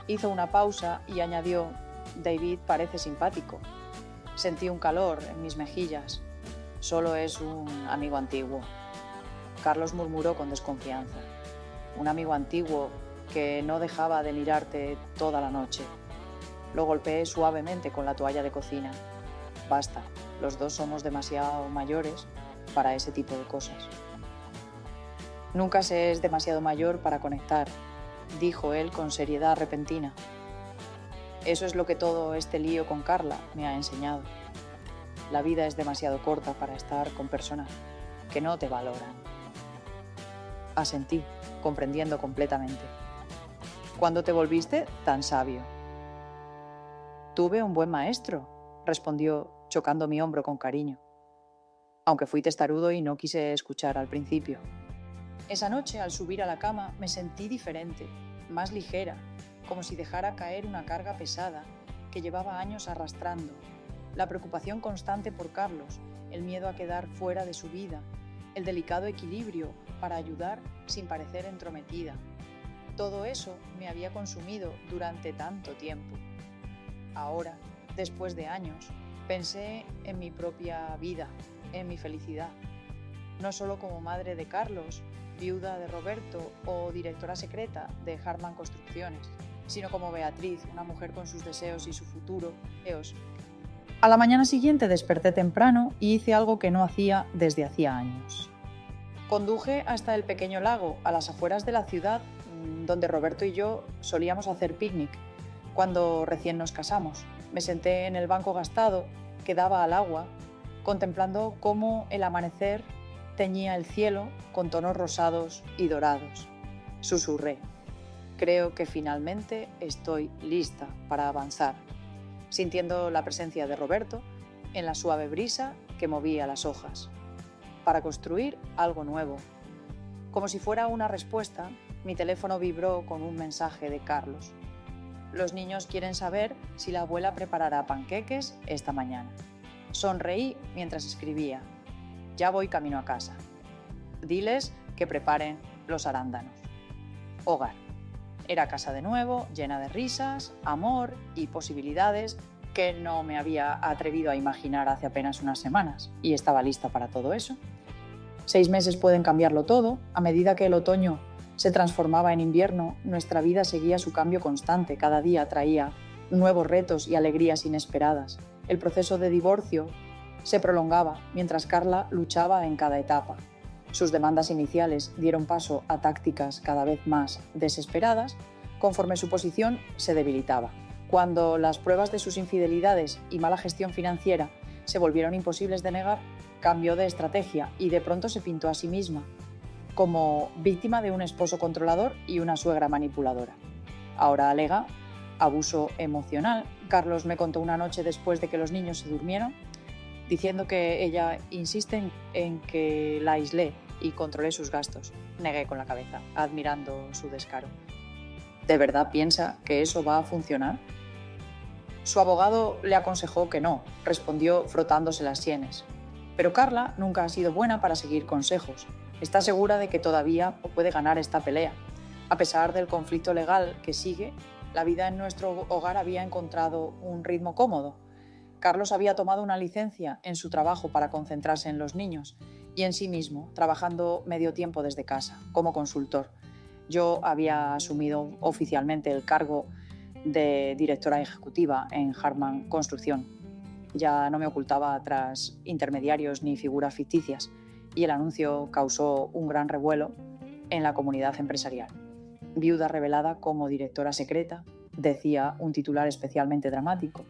Hizo una pausa y añadió, «David parece simpático». Sentí un calor en mis mejillas. «Solo es un amigo antiguo». Carlos murmuró con desconfianza. «Un amigo antiguo que no dejaba de mirarte toda la noche». Lo golpeé suavemente con la toalla de cocina. «Basta, los dos somos demasiado mayores para ese tipo de cosas». «Nunca se es demasiado mayor para conectar», dijo él con seriedad repentina. «Eso es lo que todo este lío con Carla me ha enseñado. La vida es demasiado corta para estar con personas que no te valoran». Asentí, comprendiendo completamente. «¿Cuándo te volviste tan sabio?» «Tuve un buen maestro», respondió, chocando mi hombro con cariño. Aunque fui testarudo y no quise escuchar al principio. Esa noche, al subir a la cama, me sentí diferente, más ligera, como si dejara caer una carga pesada que llevaba años arrastrando. La preocupación constante por Carlos, el miedo a quedar fuera de su vida, el delicado equilibrio para ayudar sin parecer entrometida. Todo eso me había consumido durante tanto tiempo. Ahora, después de años, pensé en mi propia vida, en mi felicidad. No solo como madre de Carlos, viuda de Roberto o directora secreta de Hartmann Construcciones, sino como Beatriz, una mujer con sus deseos y su futuro. A la mañana siguiente desperté temprano y hice algo que no hacía desde hacía años. Conduje hasta el pequeño lago, a las afueras de la ciudad, donde Roberto y yo solíamos hacer picnic cuando recién nos casamos. Me senté en el banco gastado que daba al agua, contemplando cómo el amanecer teñía el cielo con tonos rosados y dorados. Susurré. Creo que finalmente estoy lista para avanzar, sintiendo la presencia de Roberto en la suave brisa que movía las hojas, para construir algo nuevo. Como si fuera una respuesta, mi teléfono vibró con un mensaje de Carlos. Los niños quieren saber si la abuela preparará panqueques esta mañana. Sonreí mientras escribía. Ya voy camino a casa. Diles que preparen los arándanos. Hogar. Era casa de nuevo, llena de risas, amor y posibilidades que no me había atrevido a imaginar hace apenas unas semanas, y estaba lista para todo eso. 6 meses pueden cambiarlo todo. A medida que el otoño se transformaba en invierno, nuestra vida seguía su cambio constante. Cada día traía nuevos retos y alegrías inesperadas. El proceso de divorcio se prolongaba mientras Carla luchaba en cada etapa. Sus demandas iniciales dieron paso a tácticas cada vez más desesperadas, conforme su posición se debilitaba. Cuando las pruebas de sus infidelidades y mala gestión financiera se volvieron imposibles de negar, cambió de estrategia y de pronto se pintó a sí misma como víctima de un esposo controlador y una suegra manipuladora. Ahora alega abuso emocional. Carlos me contó una noche después de que los niños se durmieron, diciendo que ella insiste en que la aislé y controlé sus gastos. Negué con la cabeza, admirando su descaro. ¿De verdad piensa que eso va a funcionar? Su abogado le aconsejó que no, respondió frotándose las sienes. Pero Carla nunca ha sido buena para seguir consejos. Está segura de que todavía puede ganar esta pelea. A pesar del conflicto legal que sigue, la vida en nuestro hogar había encontrado un ritmo cómodo. Carlos había tomado una licencia en su trabajo para concentrarse en los niños y en sí mismo, trabajando medio tiempo desde casa, como consultor. Yo había asumido oficialmente el cargo de directora ejecutiva en Harman Construcción. Ya no me ocultaba tras intermediarios ni figuras ficticias y el anuncio causó un gran revuelo en la comunidad empresarial. Viuda revelada como directora secreta, decía un titular especialmente dramático.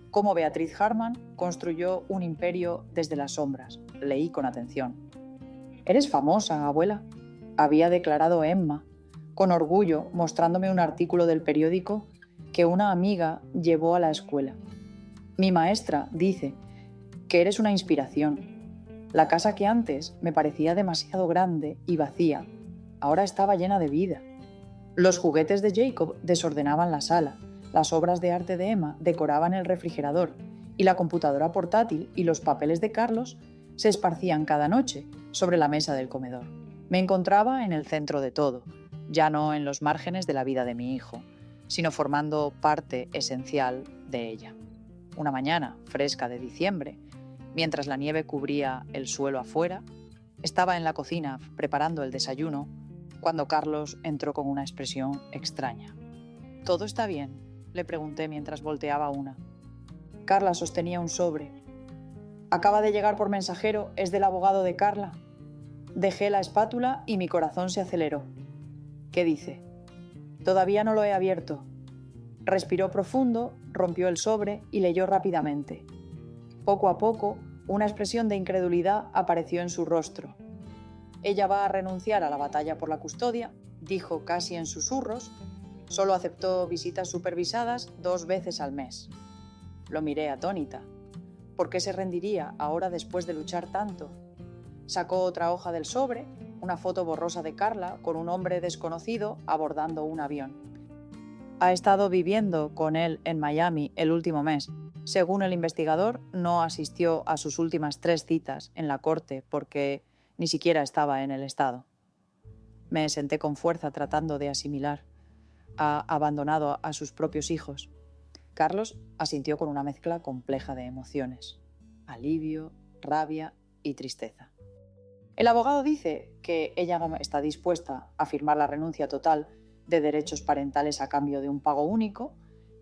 Cómo Beatriz Harman construyó un imperio desde las sombras. Leí con atención. «Eres famosa, abuela», había declarado Emma, con orgullo mostrándome un artículo del periódico que una amiga llevó a la escuela. «Mi maestra dice que eres una inspiración. La casa que antes me parecía demasiado grande y vacía, ahora estaba llena de vida. Los juguetes de Jacob desordenaban la sala, las obras de arte de Emma decoraban el refrigerador y la computadora portátil y los papeles de Carlos se esparcían cada noche sobre la mesa del comedor. Me encontraba en el centro de todo, ya no en los márgenes de la vida de mi hijo, sino formando parte esencial de ella. Una mañana fresca de diciembre, mientras la nieve cubría el suelo afuera, estaba en la cocina preparando el desayuno cuando Carlos entró con una expresión extraña. «¿Todo está bien?», le pregunté mientras volteaba una. Carla sostenía un sobre. «Acaba de llegar por mensajero, es del abogado de Carla». Dejé la espátula y mi corazón se aceleró. «¿Qué dice?» «Todavía no lo he abierto». Respiró profundo, rompió el sobre y leyó rápidamente. Poco a poco, una expresión de incredulidad apareció en su rostro. «Ella va a renunciar a la batalla por la custodia», dijo casi en susurros. «Solo aceptó visitas supervisadas 2 veces al mes». Lo miré atónita. ¿Por qué se rendiría ahora después de luchar tanto? Sacó otra hoja del sobre, una foto borrosa de Carla con un hombre desconocido abordando un avión. Ha estado viviendo con él en Miami el último mes. Según el investigador, no asistió a sus últimas 3 citas en la corte porque ni siquiera estaba en el estado. Me senté con fuerza tratando de asimilar. Ha abandonado a sus propios hijos. Carlos asintió con una mezcla compleja de emociones: alivio, rabia y tristeza. El abogado dice que ella está dispuesta a firmar la renuncia total de derechos parentales a cambio de un pago único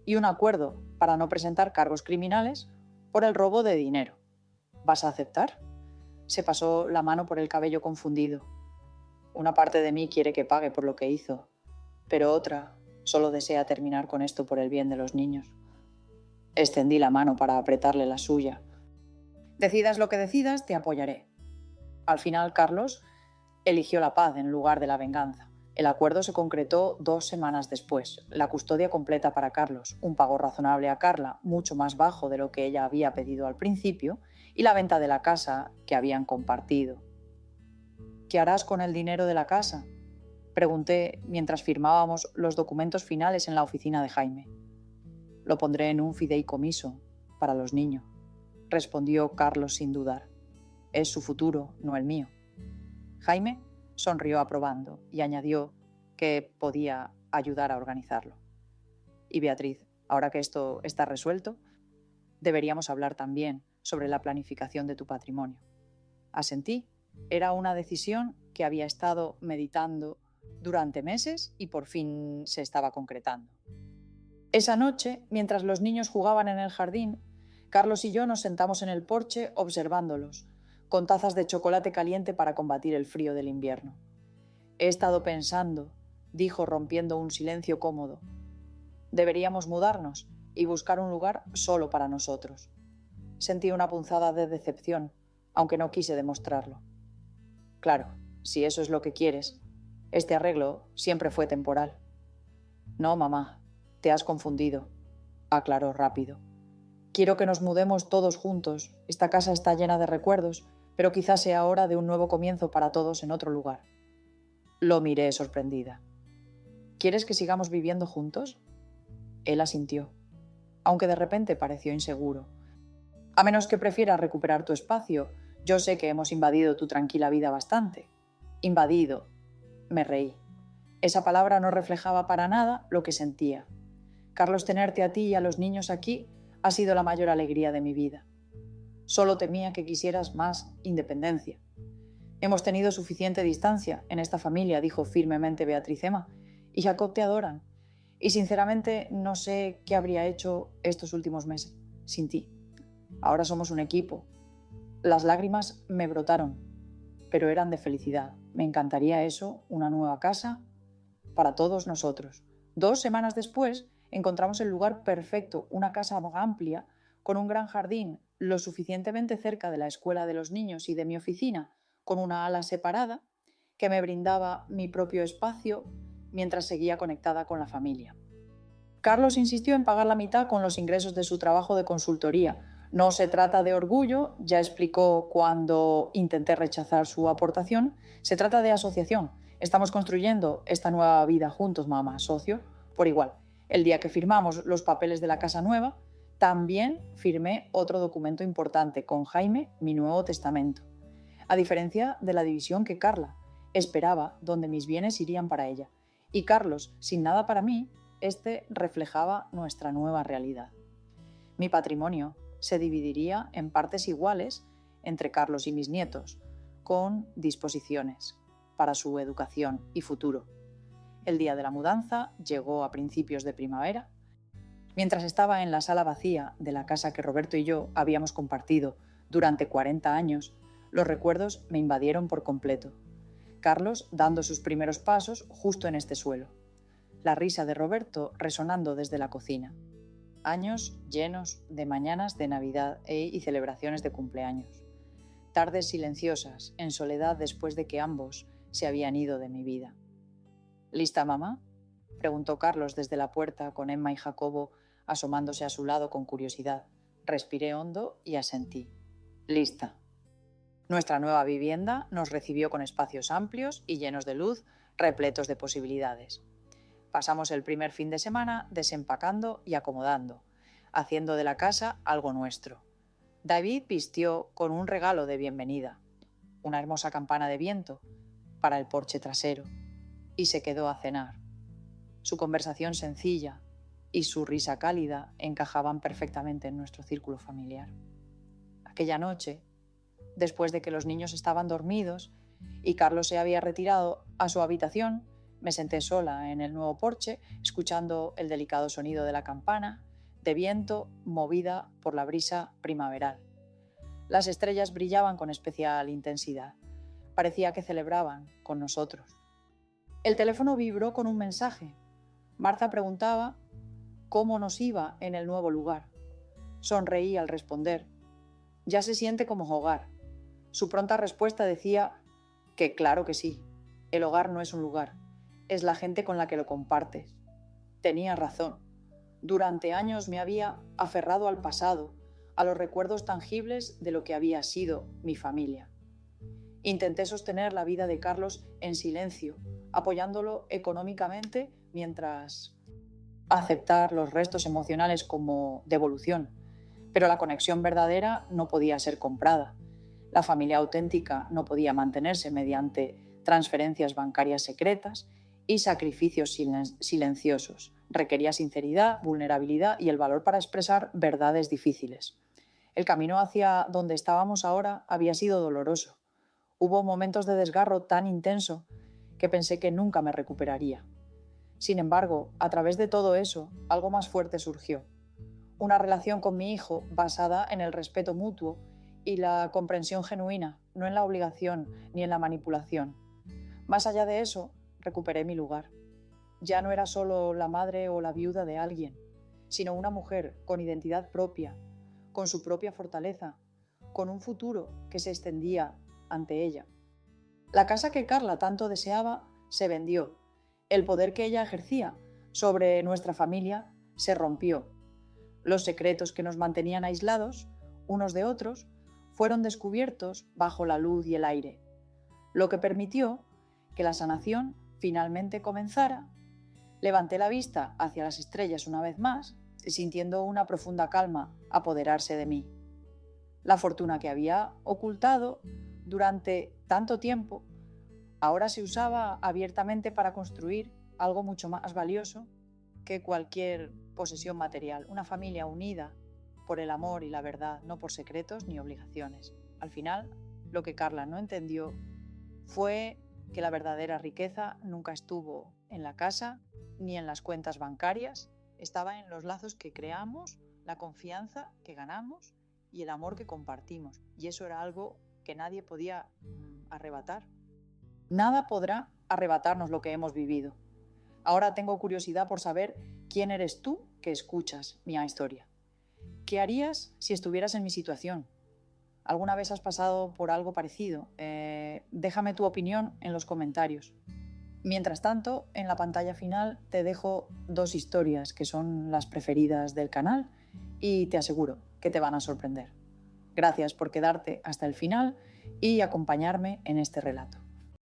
y un acuerdo para no presentar cargos criminales por el robo de dinero. ¿Vas a aceptar? Se pasó la mano por el cabello confundido. Una parte de mí quiere que pague por lo que hizo, pero otra solo desea terminar con esto por el bien de los niños. Extendí la mano para apretarle la suya. Decidas lo que decidas, te apoyaré. Al final, Carlos eligió la paz en lugar de la venganza. El acuerdo se concretó 2 semanas después. La custodia completa para Carlos, un pago razonable a Carla, mucho más bajo de lo que ella había pedido al principio, y la venta de la casa que habían compartido. ¿Qué harás con el dinero de la casa?, pregunté mientras firmábamos los documentos finales en la oficina de Jaime. Lo pondré en un fideicomiso para los niños, respondió Carlos sin dudar. Es su futuro, no el mío. Jaime sonrió aprobando y añadió que podía ayudar a organizarlo. Y Beatriz, ahora que esto está resuelto, deberíamos hablar también sobre la planificación de tu patrimonio. Asentí. Era una decisión que había estado meditando durante meses y por fin se estaba concretando. Esa noche, mientras los niños jugaban en el jardín, Carlos y yo nos sentamos en el porche observándolos, con tazas de chocolate caliente para combatir el frío del invierno. He estado pensando dijo rompiendo un silencio cómodo. Deberíamos mudarnos y buscar un lugar solo para nosotros. Sentí una punzada de decepción, aunque no quise demostrarlo. Claro, si eso es lo que quieres, este arreglo siempre fue temporal. No, mamá, te has confundido, aclaró rápido. Quiero que nos mudemos todos juntos. Esta casa está llena de recuerdos, pero quizás sea hora de un nuevo comienzo para todos en otro lugar. Lo miré sorprendida. ¿Quieres que sigamos viviendo juntos? Él asintió, aunque de repente pareció inseguro. A menos que prefieras recuperar tu espacio, yo sé que hemos invadido tu tranquila vida bastante. Invadido. Me reí. Esa palabra no reflejaba para nada lo que sentía. Carlos, tenerte a ti y a los niños aquí ha sido la mayor alegría de mi vida. Solo temía que quisieras más independencia. Hemos tenido suficiente distancia en esta familia, dijo firmemente Beatriz Emma, y Jacob te adoran. Y sinceramente no sé qué habría hecho estos últimos meses sin ti. Ahora somos un equipo. Las lágrimas me brotaron, pero eran de felicidad. Me encantaría eso, una nueva casa para todos nosotros. 2 semanas después encontramos el lugar perfecto, una casa amplia, con un gran jardín, lo suficientemente cerca de la escuela de los niños y de mi oficina, con una ala separada, que me brindaba mi propio espacio mientras seguía conectada con la familia. Carlos insistió en pagar la mitad con los ingresos de su trabajo de consultoría. No se trata de orgullo, ya explicó cuando intenté rechazar su aportación, se trata de asociación. Estamos construyendo esta nueva vida juntos, mamá, socio, por igual. El día que firmamos los papeles de la casa nueva, también firmé otro documento importante con Jaime, mi nuevo testamento. A diferencia de la división que Carla esperaba, donde mis bienes irían para ella. Y Carlos, sin nada para mí, este reflejaba nuestra nueva realidad. Mi patrimonio se dividiría en partes iguales entre Carlos y mis nietos, con disposiciones para su educación y futuro. El día de la mudanza llegó a principios de primavera. Mientras estaba en la sala vacía de la casa que Roberto y yo habíamos compartido durante 40 años, los recuerdos me invadieron por completo. Carlos dando sus primeros pasos justo en este suelo. La risa de Roberto resonando desde la cocina. Años llenos de mañanas de Navidad y celebraciones de cumpleaños. Tardes silenciosas, en soledad después de que ambos se habían ido de mi vida. ¿Lista, mamá?, preguntó Carlos desde la puerta con Emma y Jacobo asomándose a su lado con curiosidad. Respiré hondo y asentí. Lista. Nuestra nueva vivienda nos recibió con espacios amplios y llenos de luz, repletos de posibilidades. Pasamos el primer fin de semana desempacando y acomodando, haciendo de la casa algo nuestro. David vistió con un regalo de bienvenida, una hermosa campana de viento para el porche trasero, y se quedó a cenar. Su conversación sencilla y su risa cálida encajaban perfectamente en nuestro círculo familiar. Aquella noche, después de que los niños estaban dormidos y Carlos se había retirado a su habitación, me senté sola en el nuevo porche, escuchando el delicado sonido de la campana, de viento movida por la brisa primaveral. Las estrellas brillaban con especial intensidad. Parecía que celebraban con nosotros. El teléfono vibró con un mensaje. Marta preguntaba cómo nos iba en el nuevo lugar. Sonreí al responder. Ya se siente como hogar. Su pronta respuesta decía que claro que sí. El hogar no es un lugar, es la gente con la que lo compartes. Tenía razón. Durante años me había aferrado al pasado, a los recuerdos tangibles de lo que había sido mi familia. Intenté sostener la vida de Carlos en silencio, apoyándolo económicamente mientras aceptar los restos emocionales como devolución. Pero la conexión verdadera no podía ser comprada. La familia auténtica no podía mantenerse mediante transferencias bancarias secretas y sacrificios silenciosos. Requería sinceridad, vulnerabilidad y el valor para expresar verdades difíciles. El camino hacia donde estábamos ahora había sido doloroso. Hubo momentos de desgarro tan intenso que pensé que nunca me recuperaría. Sin embargo, a través de todo eso, algo más fuerte surgió. Una relación con mi hijo basada en el respeto mutuo y la comprensión genuina, no en la obligación ni en la manipulación. Más allá de eso, recuperé mi lugar. Ya no era solo la madre o la viuda de alguien, sino una mujer con identidad propia, con su propia fortaleza, con un futuro que se extendía ante ella. La casa que Carla tanto deseaba se vendió. El poder que ella ejercía sobre nuestra familia se rompió. Los secretos que nos mantenían aislados unos de otros fueron descubiertos bajo la luz y el aire, lo que permitió que la sanación finalmente comenzara. Levanté la vista hacia las estrellas una vez más, sintiendo una profunda calma apoderarse de mí. La fortuna que había ocultado durante tanto tiempo ahora se usaba abiertamente para construir algo mucho más valioso que cualquier posesión material, una familia unida por el amor y la verdad, no por secretos ni obligaciones. Al final, lo que Carla no entendió fue que la verdadera riqueza nunca estuvo en la casa ni en las cuentas bancarias, estaba en los lazos que creamos, la confianza que ganamos y el amor que compartimos. Y eso era algo que nadie podía arrebatar. Nada podrá arrebatarnos lo que hemos vivido. Ahora tengo curiosidad por saber quién eres tú que escuchas mi historia. ¿Qué harías si estuvieras en mi situación? ¿Alguna vez has pasado por algo parecido? Déjame tu opinión en los comentarios. Mientras tanto, en la pantalla final te dejo 2 historias que son las preferidas del canal y te aseguro que te van a sorprender. Gracias por quedarte hasta el final y acompañarme en este relato.